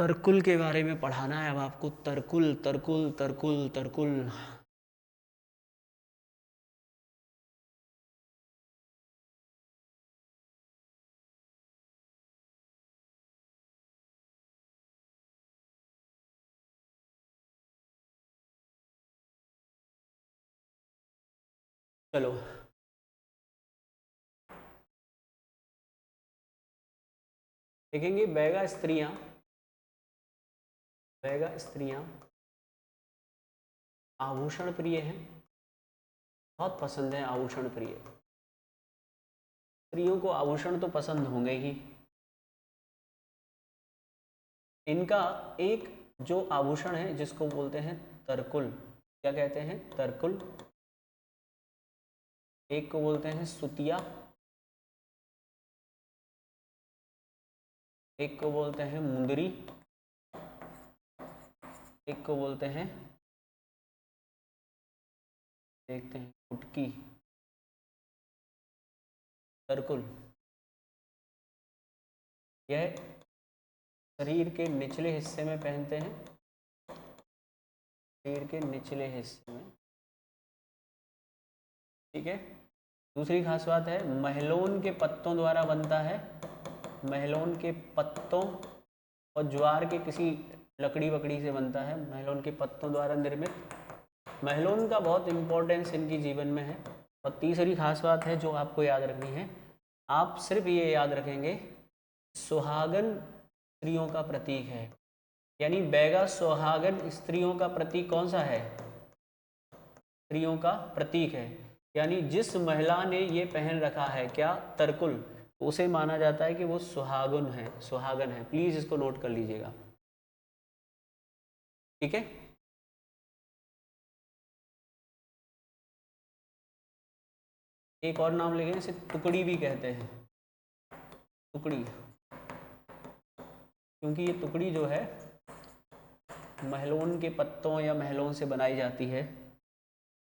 तरकुल के बारे में पढ़ाना है अब आपको। तरकुल तरकुल तरकुल तरकुल। चलो देखेंगे, बैगा स्त्रियां आभूषण प्रिय हैं, बहुत पसंद है आभूषण प्रिय। स्त्रियों को आभूषण तो पसंद होंगे ही। इनका एक जो आभूषण है जिसको बोलते हैं तरकुल, क्या कहते हैं? तरकुल। एक को बोलते हैं सुतिया, एक को बोलते हैं मुंदरी, एक को बोलते हैं, देखते हैं, कुटकी। तरकुल यह शरीर के निचले हिस्से में पहनते हैं, शरीर के निचले हिस्से में, ठीक है। दूसरी खास बात है, महलोन के पत्तों द्वारा बनता है, महलोन के पत्तों और ज्वार के किसी लकड़ी वकड़ी से बनता है, महलोन के पत्तों द्वारा निर्मित। महलोन का बहुत इंपॉर्टेंस इनकी जीवन में है। और तीसरी खास बात है जो आपको याद रखनी है, आप सिर्फ ये याद रखेंगे, सुहागन स्त्रियों का प्रतीक है। यानी बैगा सुहागन स्त्रियों का प्रतीक कौन सा है? स्त्रियों का प्रतीक है। यानी जिस महिला ने ये पहन रखा है क्या, तरकुल, उसे माना जाता है कि वो सुहागन है, सुहागन है। प्लीज इसको नोट कर लीजिएगा, ठीक है। एक और नाम लिखें, इसे टुकड़ी भी कहते हैं, टुकड़ी, क्योंकि ये टुकड़ी जो है महलोन के पत्तों या महलोन से बनाई जाती है।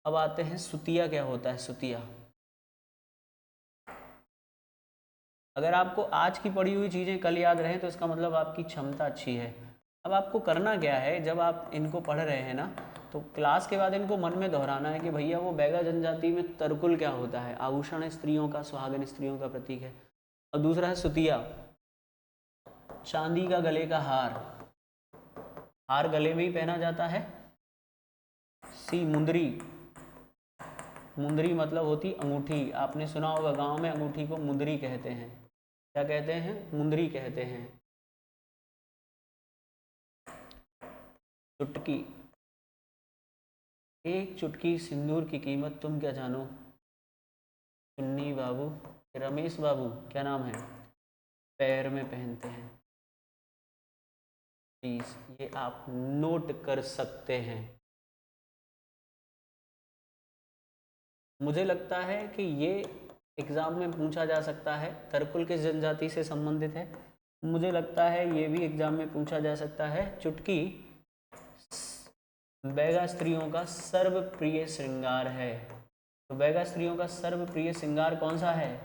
अब आते हैं सुतिया, क्या होता है सुतिया? अगर आपको आज की पढ़ी हुई चीज़ें कल याद रहें तो इसका मतलब आपकी क्षमता अच्छी है। अब आपको करना क्या है, जब आप इनको पढ़ रहे हैं ना, तो क्लास के बाद इनको मन में दोहराना है कि भैया वो बैगा जनजाति में तरकुल क्या होता है, आभूषण है स्त्रियों का, सुहागन स्त्रियों का प्रतीक है। और दूसरा है सुतिया, चांदी का गले का हार, हार गले में ही पहना जाता है। सी मुंदरी, मुंदरी मतलब होती अंगूठी, आपने सुना होगा गांव में अंगूठी को मुंदरी कहते हैं। क्या कहते हैं? मुंदरी कहते हैं। चुटकी, एक चुटकी सिंदूर की कीमत तुम क्या जानो। चुन्नी बाबू, रमेश बाबू, क्या नाम है, पैर में पहनते हैं। प्लीज ये आप नोट कर सकते हैं। मुझे लगता है कि ये एग्जाम में पूछा जा सकता है, तरकुल किस जनजाति से संबंधित है। मुझे लगता है ये भी एग्जाम में पूछा जा सकता है। चुटकी बैगा स्त्रियों का सर्वप्रिय श्रृंगार है। तो बैगा स्त्रियों का सर्वप्रिय श्रृंगार कौन सा है?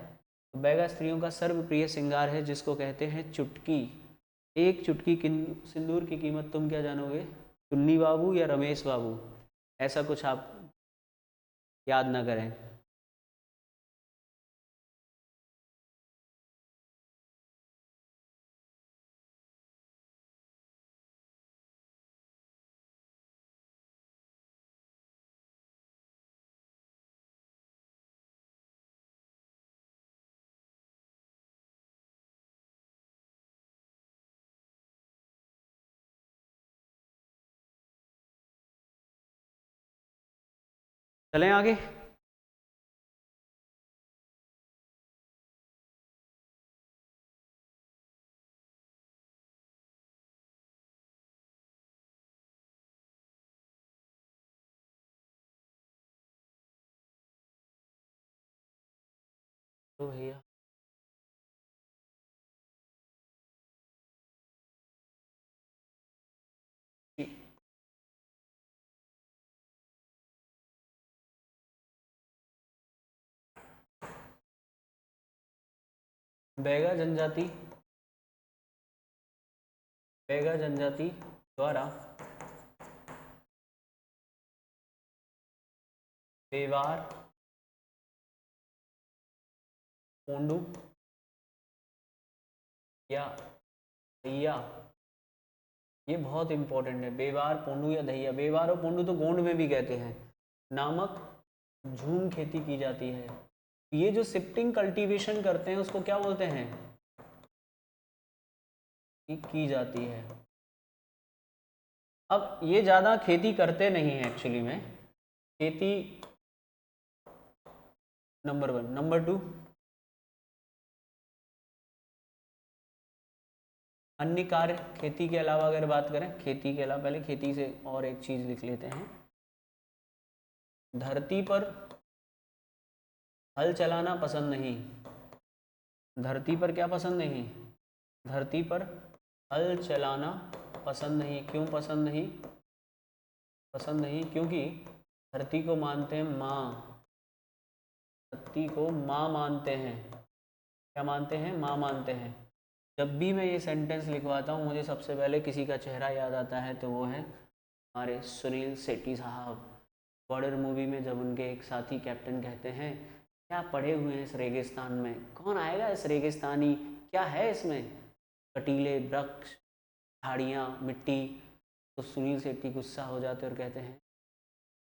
तो बैगा स्त्रियों का सर्वप्रिय श्रृंगार है जिसको कहते हैं चुटकी। एक चुटकी सिंदूर की कीमत तुम क्या जानोगे, चुन्नी बाबू या रमेश बाबू, ऐसा कुछ आप याद ना करें। चलें आगे। तो भैया बैगा जनजाति बैगा जनजाति द्वारा बेवार, पोंडू या दहिया, ये बहुत इंपॉर्टेंट है। बेवार, पोंडू या दहिया, बेवार और पोंडू तो गोंड में भी कहते हैं, नामक झूम खेती की जाती है। ये जो शिफ्टिंग कल्टीवेशन करते हैं उसको क्या बोलते हैं, की जाती है। अब ये ज़्यादा खेती करते नहीं है एक्चुअली में, खेती नंबर 1। नंबर 2, अन्य कार्य खेती के अलावा अगर बात करें, खेती के अलावा, पहले खेती से और एक चीज़ लिख लेते हैं, धरती पर हल चलाना पसंद नहीं। धरती पर क्या पसंद नहीं, धरती पर हल चलाना पसंद नहीं। क्यों पसंद नहीं, पसंद नहीं क्योंकि धरती को मानते हैं माँ, धरती को माँ मानते हैं। क्या मानते हैं, माँ मानते हैं। जब भी मैं ये सेंटेंस लिखवाता हूँ मुझे सबसे पहले किसी का चेहरा याद आता है, तो वो है हमारे सुनील शेट्टी साहब। बॉर्डर मूवी में जब उनके एक साथी कैप्टन कहते हैं, क्या पड़े हुए हैं इस रेगिस्तान में, कौन आएगा इस रेगिस्तानी, क्या है इसमें, कटीले वृक्ष, झाड़ियाँ, मिट्टी। तो सुनील शेट्टी गुस्सा हो जाते और कहते हैं,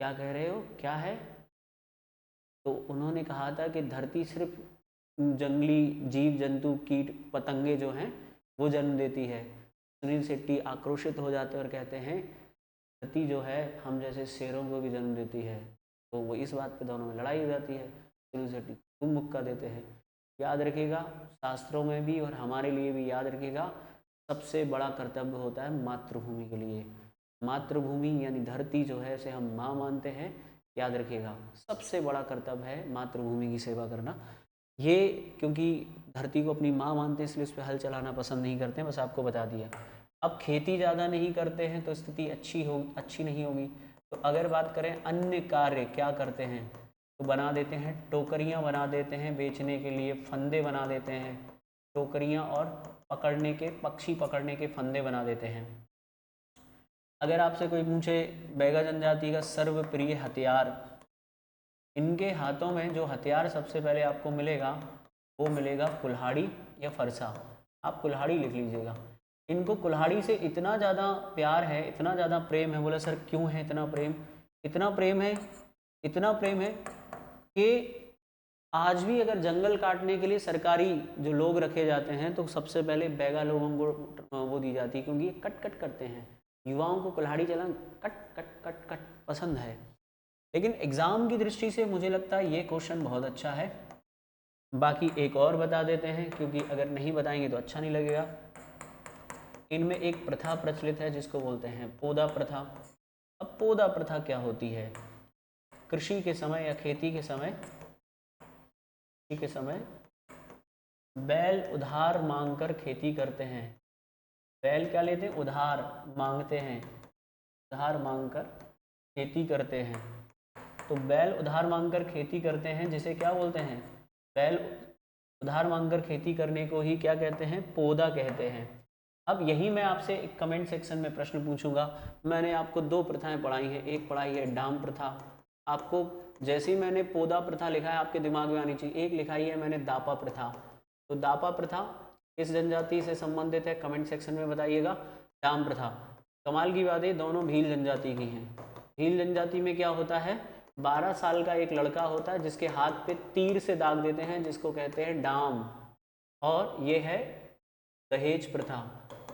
क्या कह रहे हो, क्या है। तो उन्होंने कहा था कि धरती सिर्फ जंगली जीव जंतु कीट पतंगे जो हैं वो जन्म देती है। सुनील शेट्टी आक्रोशित हो जाते हैं और कहते हैं, धरती जो है हम जैसे शेरों को भी जन्म देती है। तो वो इस बात पे दोनों में लड़ाई हो जाती है। सुनील शेट्टी खूब मुक्का देते हैं। याद रखिएगा, शास्त्रों में भी और हमारे लिए भी याद रखिएगा, सबसे बड़ा कर्तव्य होता है मातृभूमि के लिए। मातृभूमि यानी धरती जो है उसे हम माँ मानते हैं। याद रखिएगा, सबसे बड़ा कर्तव्य है मातृभूमि की सेवा करना। ये क्योंकि धरती को अपनी माँ मानते हैं इसलिए उस पर हल चलाना पसंद नहीं करते हैं, बस आपको बता दिया। अब खेती ज़्यादा नहीं करते हैं तो स्थिति अच्छी नहीं होगी। तो अगर बात करें अन्य कार्य क्या करते हैं, तो बना देते हैं टोकरियाँ, बना देते हैं बेचने के लिए, फंदे बना देते हैं, टोकरियाँ और पकड़ने के, पक्षी पकड़ने के फंदे बना देते हैं। अगर आपसे कोई पूछे बैगा जनजाति का सर्वप्रिय हथियार, इनके हाथों में जो हथियार सबसे पहले आपको मिलेगा वो मिलेगा कुल्हाड़ी या फरसा। आप कुल्हाड़ी लिख लीजिएगा। इनको कुल्हाड़ी से इतना ज़्यादा प्यार है, इतना ज़्यादा प्रेम है। बोला सर क्यों है इतना प्रेम, इतना प्रेम है, इतना प्रेम है कि आज भी अगर जंगल काटने के लिए सरकारी जो लोग रखे जाते हैं तो सबसे पहले बैगा लोगों को वो दी जाती है, क्योंकि ये कट कट करते हैं। युवाओं को कुल्हाड़ी चलाना कट कट कट कट पसंद है। लेकिन एग्ज़ाम की दृष्टि से मुझे लगता है ये क्वेश्चन बहुत अच्छा है। बाकी एक और बता देते हैं, क्योंकि अगर नहीं बताएंगे तो अच्छा नहीं लगेगा। इनमें एक प्रथा प्रचलित है जिसको बोलते हैं पोदा प्रथा। अब पोदा प्रथा क्या होती है, कृषि के समय या खेती के समय, बैल उधार मांगकर खेती करते हैं। बैल क्या लेते हैं, उधार मांगते हैं, उधार मांगकर खेती करते हैं। तो बैल उधार मांगकर खेती करते हैं जिसे क्या बोलते हैं, बैल उधार मांगकर खेती करने को ही क्या कहते हैं, पोदा कहते हैं। अब यही मैं आपसे एक कमेंट सेक्शन में प्रश्न पूछूंगा। मैंने आपको दो प्रथाएं पढ़ाई हैं, एक पढ़ाई है डाम प्रथा। आपको जैसे ही मैंने पोदा प्रथा लिखा है आपके दिमाग में आनी चाहिए। एक लिखाई है मैंने दापा प्रथा। तो दापा प्रथा किस जनजाति से संबंधित है, कमेंट सेक्शन में बताइएगा। डाम प्रथा, कमाल की बात है दोनों भील जनजाति की हैं। भील जनजाति में क्या होता है, 12 साल का एक लड़का होता है जिसके हाथ पे तीर से दाग देते हैं, जिसको कहते हैं डाम। और ये है दहेज प्रथा।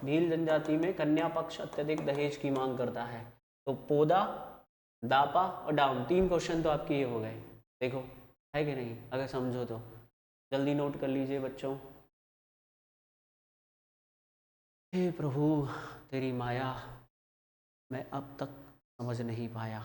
भील जनजाति में कन्या पक्ष अत्यधिक दहेज की मांग करता है। तो पोदा, दापा और डाम, 3 क्वेश्चन तो आपके ये हो गए। देखो है कि नहीं, अगर समझो तो जल्दी नोट कर लीजिए बच्चों। हे प्रभु तेरी माया मैं अब तक समझ नहीं पाया।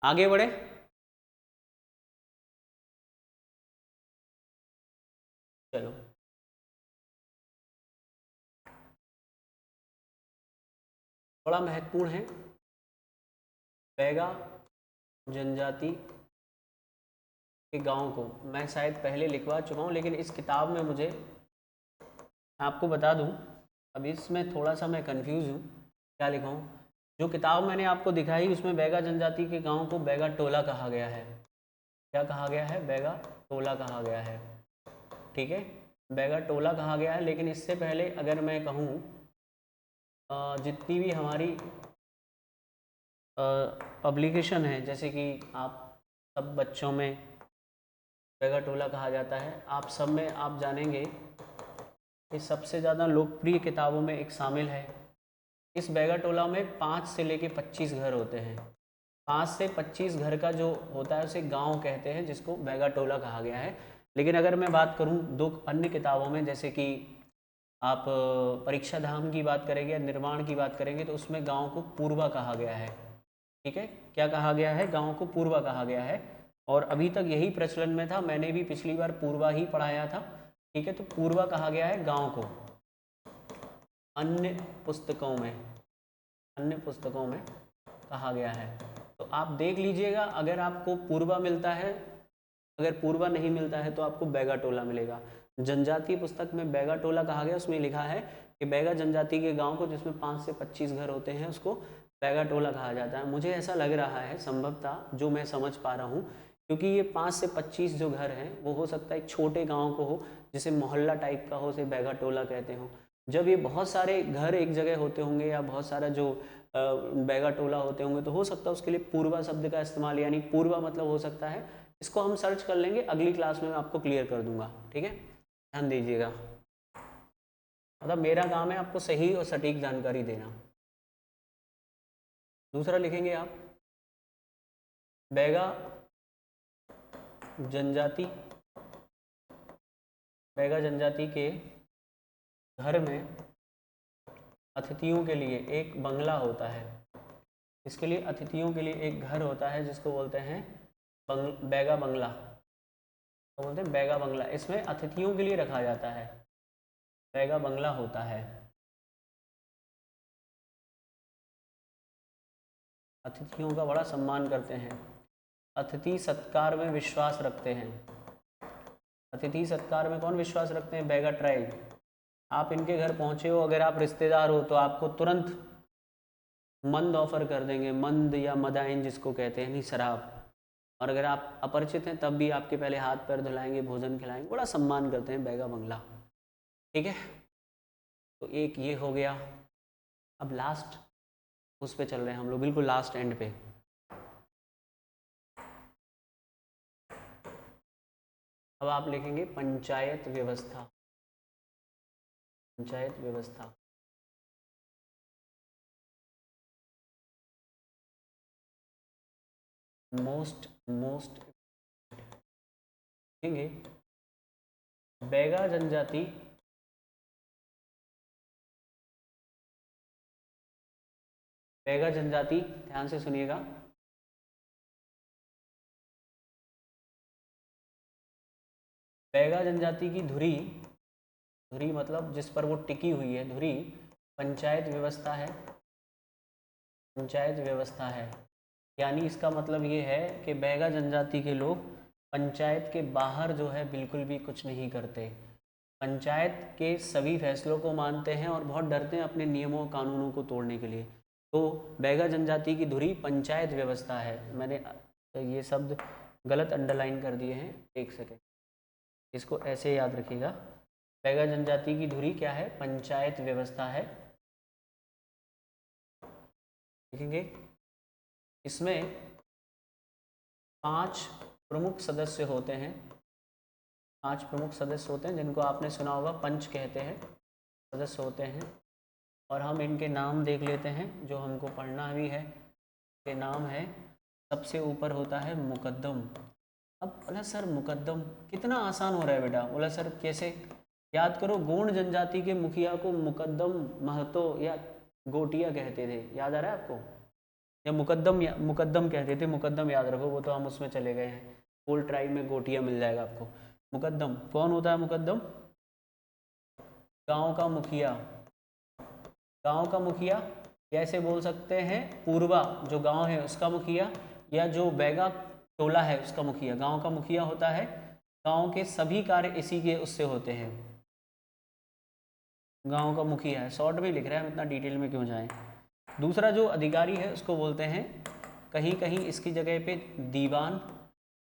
आगे बढ़े। चलो, बड़ा महत्वपूर्ण है बैगा जनजाति के गांव को। मैं शायद पहले लिखवा चुका हूँ, लेकिन इस किताब में मुझे आपको बता दूँ, अब इसमें थोड़ा सा मैं कंफ्यूज हूँ क्या लिखाऊँ। जो किताब मैंने आपको दिखाई उसमें बैगा जनजाति के गांव को बैगा टोला कहा गया है। क्या कहा गया है? बैगा टोला कहा गया है। ठीक है, बैगा टोला कहा गया है। लेकिन इससे पहले अगर मैं कहूँ, जितनी भी हमारी पब्लिकेशन है, जैसे कि आप सब बच्चों में बैगा टोला कहा जाता है, आप सब में आप जानेंगे कि सबसे ज़्यादा लोकप्रिय किताबों में एक शामिल है। इस बैगा टोला में 5 से लेके 25 घर होते हैं। 5 से 25 घर का जो होता है उसे गांव कहते हैं, जिसको बैगा टोला कहा गया है। लेकिन अगर मैं बात करूं 2 अन्य किताबों में, जैसे कि आप परीक्षा धाम की बात करेंगे या निर्माण की बात करेंगे, तो उसमें गांव को पूर्वा कहा गया है। ठीक है, क्या कहा गया है? गांव को पूर्वा कहा गया है। और अभी तक यही प्रचलन में था, मैंने भी पिछली बार पूर्वा ही पढ़ाया था। ठीक है, तो पूर्वा कहा गया है गांव को। अन्य पुस्तकों में कहा गया है। तो आप देख लीजिएगा, अगर आपको पूर्वा मिलता है, अगर पूर्वा नहीं मिलता है तो आपको बैगा टोला मिलेगा। जनजातीय पुस्तक में बैगा टोला कहा गया, उसमें लिखा है कि बैगा जनजाति के गांव को जिसमें 5 से 25 घर होते हैं उसको बैगा टोला कहा जाता है। मुझे ऐसा लग रहा है, संभवतः जो मैं समझ पा रहा हूँ, क्योंकि ये 5 से 25 जो घर हैं वो हो सकता है एक छोटे गांव को हो, जिसे मोहल्ला टाइप का हो, उसे बैगा टोला कहते हो। जब ये बहुत सारे घर एक जगह होते होंगे या बहुत सारा जो बैगा टोला होते होंगे, तो हो सकता है उसके लिए पूर्वा शब्द का इस्तेमाल, यानी पूर्वा मतलब हो सकता है। इसको हम सर्च कर लेंगे, अगली क्लास में मैं आपको क्लियर कर दूंगा। ठीक है, ध्यान दीजिएगा। मतलब मेरा काम है आपको सही और सटीक जानकारी देना। दूसरा लिखेंगे आप, बैगा जनजाति, बैगा जनजाति के घर में अतिथियों के लिए एक बंगला होता है। इसके लिए अतिथियों के लिए एक घर होता है जिसको बोलते हैं बैगा बंगला। तो बोलते हैं बैगा बंगला, इसमें अतिथियों के लिए रखा जाता है, बैगा बंगला होता है। अतिथियों का बड़ा सम्मान करते हैं, अतिथि सत्कार में विश्वास रखते हैं। अतिथि सत्कार में कौन विश्वास रखते हैं? बैगा ट्राइब। आप इनके घर पहुंचे हो, अगर आप रिश्तेदार हो तो आपको तुरंत मंद ऑफर कर देंगे, मंद या मदाइन जिसको कहते हैं, नहीं शराब। और अगर आप अपरिचित हैं तब भी आपके पहले हाथ पैर धुलाएंगे, भोजन खिलाएंगे, बड़ा सम्मान करते हैं बैगा बंगला। ठीक है, तो एक ये हो गया। अब लास्ट उस पे चल रहे हैं हम लोग, बिल्कुल लास्ट एंड पे। अब आप लिखेंगे पंचायत व्यवस्था। पंचायत व्यवस्था, मोस्ट लिखेंगे बैगा जनजाति बैगा जनजाति, ध्यान से सुनिएगा, बैगा जनजाति की धुरी, धुरी मतलब जिस पर वो टिकी हुई है, धुरी पंचायत व्यवस्था है। पंचायत व्यवस्था है, यानी इसका मतलब ये है कि बैगा जनजाति के लोग पंचायत के बाहर जो है बिल्कुल भी कुछ नहीं करते, पंचायत के सभी फैसलों को मानते हैं और बहुत डरते हैं अपने नियमों कानूनों को तोड़ने के लिए। तो बैगा जनजाति की धुरी पंचायत व्यवस्था है। मैंने ये शब्द गलत अंडरलाइन कर दिए हैं, एक सेकेंड, इसको ऐसे याद रखिएगा। बैगा जनजाति की धुरी क्या है? पंचायत व्यवस्था है। लिखेंगे इसमें 5 प्रमुख सदस्य होते हैं। 5 प्रमुख सदस्य होते हैं जिनको आपने सुना होगा, पंच कहते हैं, सदस्य होते हैं। और हम इनके नाम देख लेते हैं जो हमको पढ़ना भी है। के नाम है, सबसे ऊपर होता है मुकद्दम। अब बोला सर मुकद्दम कितना आसान हो रहा है बेटा। बोला सर कैसे? याद करो, गोंड जनजाति के मुखिया को मुकद्दम महतो या गोटिया कहते थे, याद आ रहा है आपको? या मुकद्दम कहते थे, मुकद्दम याद रखो, वो तो हम उसमें चले गए हैं। होल ट्राइब में गोटिया मिल जाएगा आपको। मुकद्दम कौन होता है? मुकद्दम गांव का मुखिया। गांव का मुखिया कैसे बोल सकते हैं? पूर्वा जो गांव है उसका मुखिया, या जो बैगा टोला है उसका मुखिया। गांव का मुखिया होता है, गांव के सभी कार्य इसी के उससे होते हैं। गांव का मुखिया है, शॉर्ट में लिख रहा है, हम इतना डिटेल में क्यों जाएं। दूसरा जो अधिकारी है उसको बोलते हैं, कहीं कहीं इसकी जगह पे दीवान,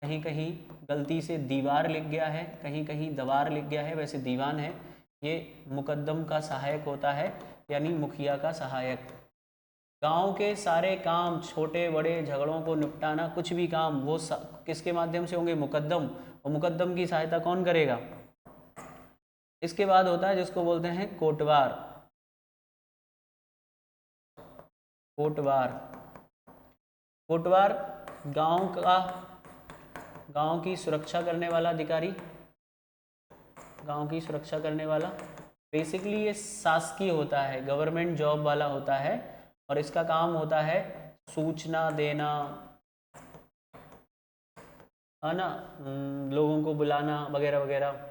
कहीं कहीं गलती से दीवार लिख गया है, कहीं कहीं दवार लिख गया है, वैसे दीवान है। ये मुकद्दम का सहायक होता है, यानी मुखिया का सहायक। गांव के सारे काम, छोटे बड़े झगड़ों को निपटाना, कुछ भी काम वो किसके माध्यम से होंगे? मुकद्दम। और मुकद्दम की सहायता कौन करेगा? इसके बाद होता है जिसको बोलते हैं कोटवार। कोटवार, कोटवार गांव की सुरक्षा करने वाला अधिकारी, गांव की सुरक्षा करने वाला। बेसिकली ये शासकीय होता है, गवर्नमेंट जॉब वाला होता है, और इसका काम होता है सूचना देना, है ना, लोगों को बुलाना वगैरह वगैरह।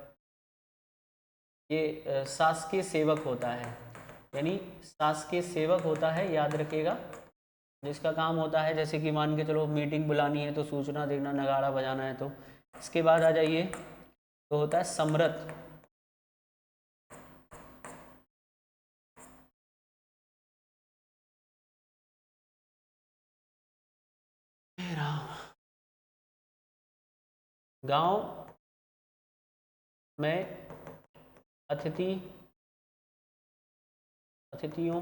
ये शासकीय सेवक होता है, यानी शासकीय सेवक होता है, याद रखिएगा। जिसका काम होता है, जैसे कि मान के चलो मीटिंग बुलानी है तो सूचना देना, नगाड़ा बजाना है तो। इसके बाद आ जाइए तो होता है सम्रत। गांव में अतिथियों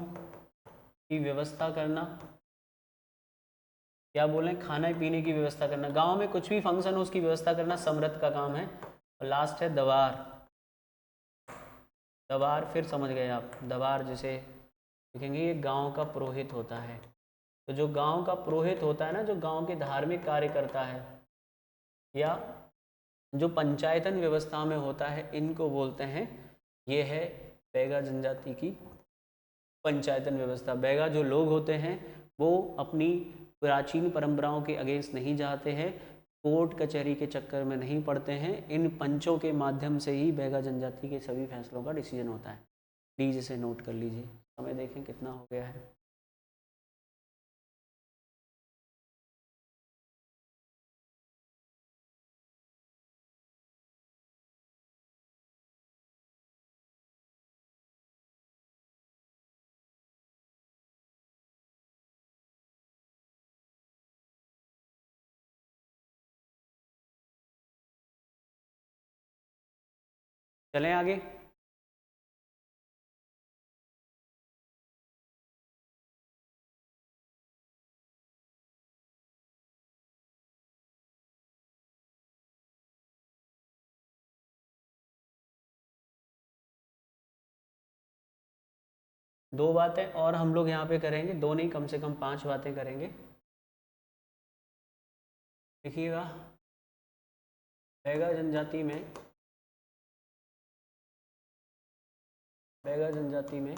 की व्यवस्था करना, क्या बोलें, खाने पीने की व्यवस्था करना। गांव में कुछ भी फंक्शन हो उसकी व्यवस्था करना सम्रत का काम है। और लास्ट है दवार। दवार फिर समझ गए आप, दवार जिसे देखेंगे ये गांव का पुरोहित होता है। तो जो गांव का पुरोहित होता है ना, जो गांव के धार्मिक कार्य करता है, या जो पंचायतन व्यवस्था में होता है, इनको बोलते हैं, ये है बैगा जनजाति की पंचायतन व्यवस्था। बैगा जो लोग होते हैं वो अपनी प्राचीन परंपराओं के अगेंस्ट नहीं जाते हैं, कोर्ट कचहरी के चक्कर में नहीं पड़ते हैं। इन पंचों के माध्यम से ही बैगा जनजाति के सभी फैसलों का डिसीजन होता है। प्लीज़ इसे नोट कर लीजिए। समय देखें कितना हो गया है। चलें आगे। दो बातें और हम लोग यहाँ पे करेंगे, दो नहीं कम से कम 5 बातें करेंगे। देखिएगा, बैगा जनजाति में, बैगा जनजाति में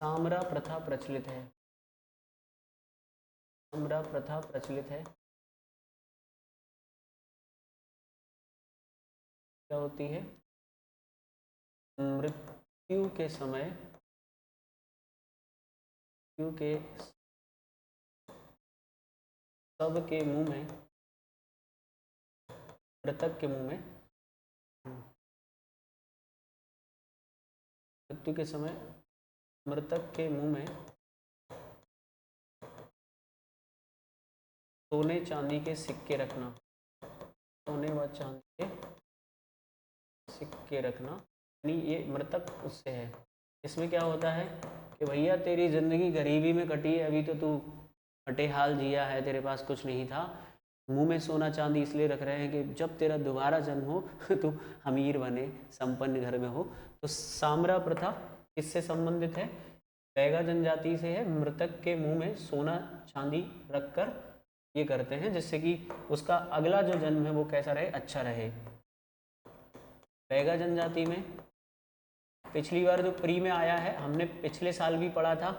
सामरा प्रथा प्रचलित है। सामरा प्रथा प्रचलित है। क्या होती है? मृत्यु के समय, मृत्यु के सबके मुंह में, मृतक के मुंह में, मृत्यु के समय मृतक के मुंह में सोने चांदी के सिक्के रखना, सोने व चांदी के सिक्के रखना, यानी ये मृतक उससे है। इसमें क्या होता है कि भैया तेरी ज़िंदगी गरीबी में कटी है, अभी तो तू फटे हाल जिया है, तेरे पास कुछ नहीं था। मुंह में सोना चांदी इसलिए रख रहे हैं कि जब तेरा दोबारा जन्म हो तो अमीर बने, संपन्न घर में हो। तो सामरा प्रथा किससे संबंधित है? बैगा जनजाति से है। मृतक के मुंह में सोना चांदी रखकर ये करते हैं जिससे कि उसका अगला जो जन्म है वो कैसा रहे, अच्छा रहे। बैगा जनजाति में पिछली बार जो प्री में आया है, हमने पिछले साल भी पढ़ा था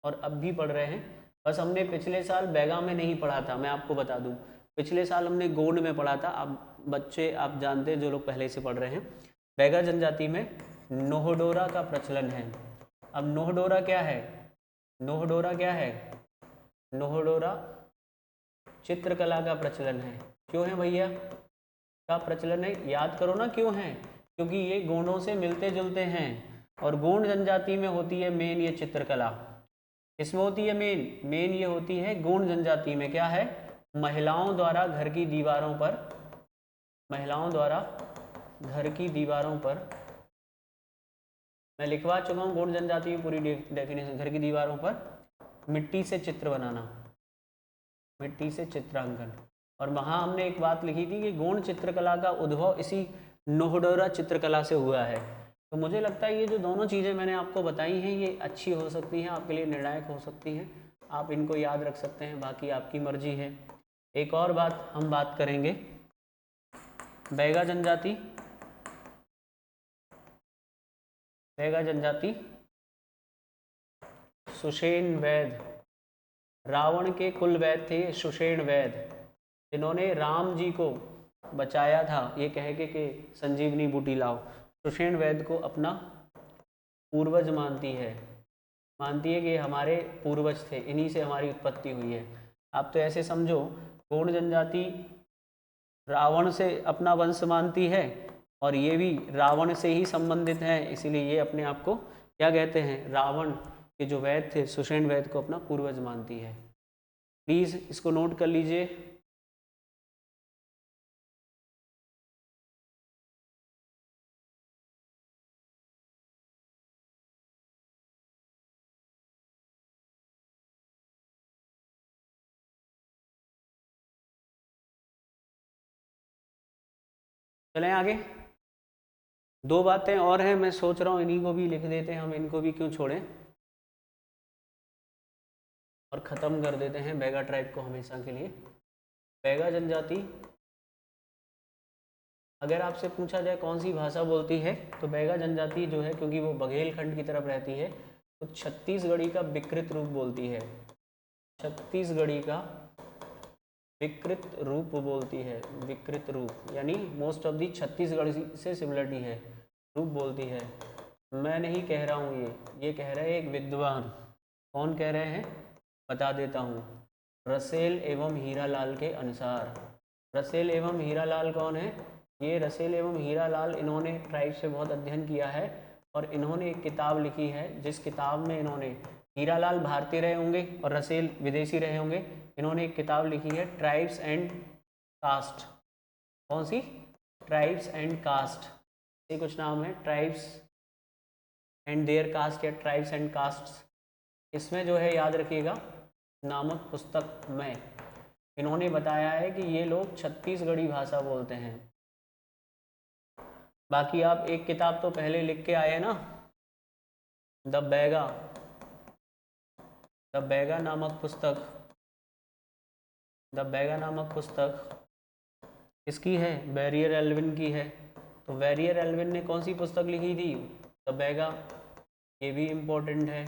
और अब भी पढ़ रहे हैं, बस हमने पिछले साल बैगा में नहीं पढ़ा था। मैं आपको बता दूं, पिछले साल हमने गोंड में पढ़ा था। आप बच्चे आप जानते हैं जो लोग पहले से पढ़ रहे हैं, बैगा जनजाति में नोहडोरा का प्रचलन है। अब नोहडोरा क्या है, नोहडोरा क्या है, नोहडोरा चित्रकला का प्रचलन है। क्यों है भैया का प्रचलन है, याद करो ना क्यों है, क्योंकि ये गोंडों से मिलते जुलते हैं और गोंड जनजाति में होती है मेन ये चित्रकला। इसमें होती है मेन ये होती है गोंड जनजाति में, क्या है, महिलाओं द्वारा घर की दीवारों पर, महिलाओं द्वारा घर की दीवारों पर, मैं लिखवा चुका हूँ गोंड जनजाति की पूरी डेफिनेशन, घर की दीवारों पर मिट्टी से चित्र बनाना, मिट्टी से चित्रांकन। और वहाँ हमने एक बात लिखी थी कि गोंड चित्रकला का उद्भव इसी नोहडोरा चित्रकला से हुआ है। तो मुझे लगता है ये जो दोनों चीज़ें मैंने आपको बताई हैं ये अच्छी हो सकती हैं, आपके लिए निर्णायक हो सकती हैं, आप इनको याद रख सकते हैं, बाकी आपकी मर्जी है। एक और बात हम बात करेंगे, बैगा जनजाति, बैगा जनजाति सुषेण वैद, रावण के कुल वैद थे सुषेण वैद, जिन्होंने राम जी को बचाया था ये कह के कि संजीवनी बूटी लाओ। सुषेण वैद को अपना पूर्वज मानती है कि हमारे पूर्वज थे, इन्हीं से हमारी उत्पत्ति हुई है। आप तो ऐसे समझो गोंड जनजाति रावण से अपना वंश मानती है और ये भी रावण से ही संबंधित है, इसीलिए ये अपने आप को क्या कहते हैं, रावण के जो वैद थे सुषेण वैद को अपना पूर्वज मानती है। प्लीज़ इसको नोट कर लीजिए। चलें आगे, दो बातें और हैं, मैं सोच रहा हूँ इन्हीं को भी लिख देते हैं हम, इनको भी क्यों छोड़ें, और ख़त्म कर देते हैं बैगा ट्राइब को हमेशा के लिए। बैगा जनजाति, अगर आपसे पूछा जाए कौन सी भाषा बोलती है, तो बैगा जनजाति जो है, क्योंकि वो बघेलखंड की तरफ रहती है, तो छत्तीसगढ़ी का विकृत रूप बोलती है, छत्तीसगढ़ी का विकृत रूप बोलती है, विकृत रूप यानी मोस्ट ऑफ दी छत्तीसगढ़ से सिमिलरिटी है, रूप बोलती है। मैं नहीं कह रहा हूँ, ये कह रहे हैं एक विद्वान। कौन कह रहे हैं, बता देता हूँ, रसेल एवं हीरालाल के अनुसार। रसेल एवं हीरालाल कौन है, ये रसेल एवं हीरालाल, इन्होंने ट्राइब से बहुत अध्ययन किया है और इन्होंने एक किताब लिखी है, जिस किताब में इन्होंने, हीरालाल भारतीय रहे होंगे और रसेल विदेशी रहे होंगे, इन्होंने एक किताब लिखी है ट्राइब्स एंड कास्ट। कौन सी, ट्राइब्स एंड कास्ट, ये कुछ नाम है, ट्राइब्स एंड देयर कास्ट या ट्राइब्स एंड कास्ट्स। इसमें जो है याद रखिएगा, नामक पुस्तक में इन्होंने बताया है कि ये लोग छत्तीसगढ़ी भाषा बोलते हैं। बाकी आप एक किताब तो पहले लिख के आए ना, द बैगा, द बैगा नामक पुस्तक, द बैगा नामक पुस्तक किसकी है, बैरियर एल्विन की है। तो बैरियर एल्विन ने कौन सी पुस्तक लिखी थी, द बैगा, ये भी इम्पोर्टेंट है।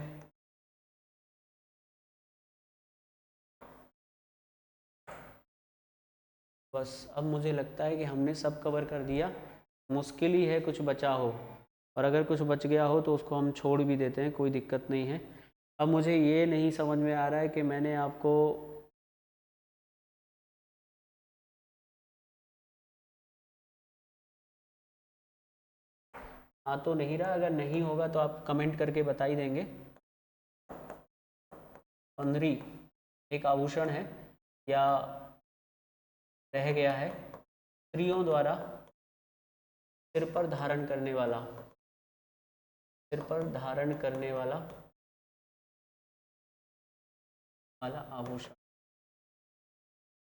बस अब मुझे लगता है कि हमने सब कवर कर दिया, मुश्किल ही है कुछ बचा हो, और अगर कुछ बच गया हो तो उसको हम छोड़ भी देते हैं, कोई दिक्कत नहीं है। अब मुझे ये नहीं समझ में आ रहा है कि मैंने आपको आ तो नहीं रहा, अगर नहीं होगा तो आप कमेंट करके बता ही देंगे। पंधरी एक आभूषण है या रह गया है स्त्रियों द्वारा सिर पर धारण करने वाला, सिर पर धारण करने वाला आभूषण।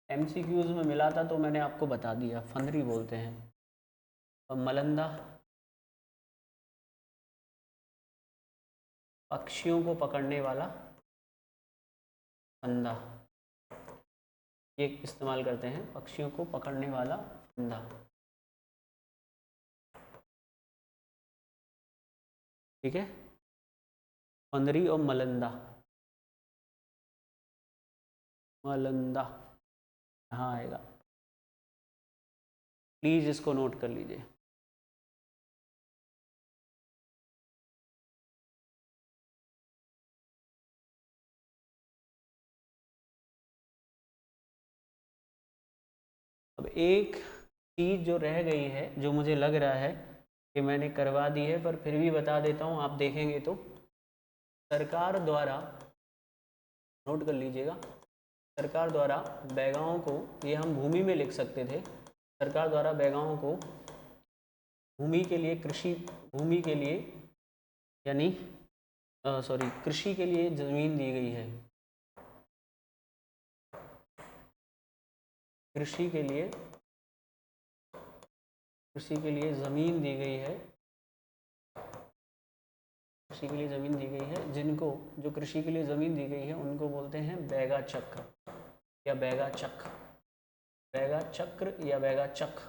एमसीक्यूज में मिला था तो मैंने आपको बता दिया, फंदरी बोलते हैं। और मलंदा, पक्षियों को पकड़ने वाला फंदा। ये इस्तेमाल करते हैं, पक्षियों को पकड़ने वाला फंदा। ठीक है, फंदरी और मलंदा। मलंदा कहाँ आएगा, प्लीज इसको नोट कर लीजिए। अब एक चीज़ जो रह गई है, जो मुझे लग रहा है कि मैंने करवा दी है, पर फिर भी बता देता हूँ, आप देखेंगे तो सरकार द्वारा, नोट कर लीजिएगा, सरकार द्वारा बैगाओं को, ये हम भूमि में लिख सकते थे, सरकार द्वारा बैगाओं को भूमि के लिए, कृषि भूमि के लिए, यानी सॉरी, कृषि के लिए ज़मीन दी गई है। कृषि के लिए ज़मीन दी गई है, कृषि के लिए ज़मीन दी गई है, जिनको, जो कृषि के लिए ज़मीन दी गई है उनको बोलते हैं बैगा चक्र या बैगा चक्र, बैगा चक्र या बैगा चक।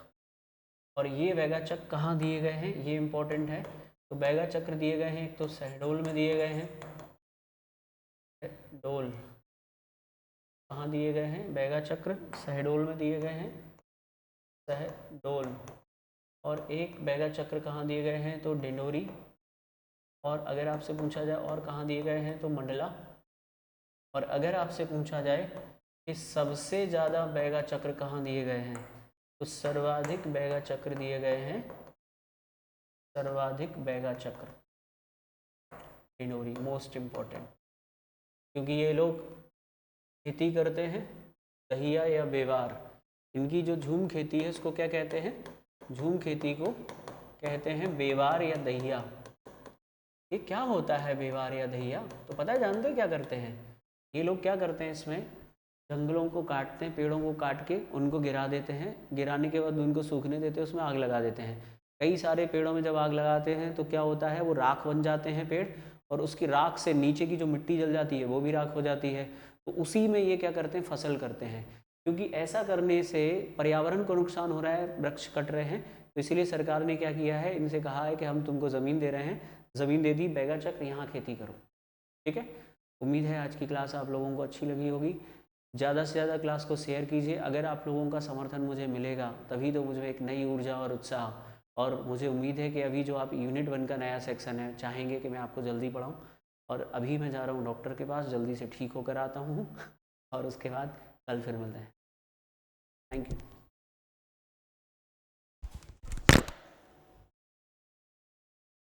और ये बैगा चक्र कहाँ दिए गए हैं, ये इम्पोर्टेंट है। तो बैगा चक्र दिए गए हैं, एक तो शहडोल में दिए गए हैं, शहडोल कहाँ दिए गए हैं, बैगा चक्र शहडोल में दिए गए हैं, शहडोल। और एक बैगा चक्र कहाँ दिए गए हैं, तो डिंडोरी। और अगर आपसे पूछा जाए और कहाँ दिए गए हैं, तो मंडला। और अगर आपसे पूछा जाए कि सबसे ज़्यादा बैगा चक्र कहाँ दिए गए हैं, तो सर्वाधिक बैगा चक्र दिए गए हैं, सर्वाधिक बैगा चक्र डिंडोरी, मोस्ट इम्पोर्टेंट। क्योंकि ये लोग खेती करते हैं दहिया या बेवार, इनकी जो झूम खेती है उसको क्या कहते हैं, झूम खेती को कहते हैं बेवार या दहिया। ये क्या होता है बेवार या दहिया, तो पता है, जानते हो क्या करते हैं ये लोग, क्या करते हैं इसमें, जंगलों को काटते हैं, पेड़ों को काट के उनको गिरा देते हैं, गिराने के बाद उनको सूखने देते हैं, उसमें आग लगा देते हैं। कई सारे पेड़ों में जब आग लगाते हैं तो क्या होता है, वो राख बन जाते हैं पेड़, और उसकी राख से नीचे की जो मिट्टी जल जाती है वो भी राख हो जाती है। तो उसी में ये क्या करते हैं, फसल करते हैं। क्योंकि ऐसा करने से पर्यावरण को नुकसान हो रहा है, वृक्ष कट रहे हैं, तो इसीलिए सरकार ने क्या किया है, इनसे कहा है कि हम तुमको ज़मीन दे रहे हैं, ज़मीन दे दी, बैगा चक्र, यहाँ खेती करो। ठीक है, उम्मीद है आज की क्लास आप लोगों को अच्छी लगी होगी। ज़्यादा से ज़्यादा क्लास को शेयर कीजिए। अगर आप लोगों का समर्थन मुझे मिलेगा तभी तो मुझे एक नई ऊर्जा और उत्साह, और मुझे उम्मीद है कि अभी जो आप यूनिट 1 का नया सेक्शन है, चाहेंगे कि मैं आपको जल्दी पढ़ाऊँ। और अभी मैं जा रहा हूँ डॉक्टर के पास, जल्दी से ठीक होकर आता हूँ और उसके बाद कल फिर मिलते हैं। Thank you.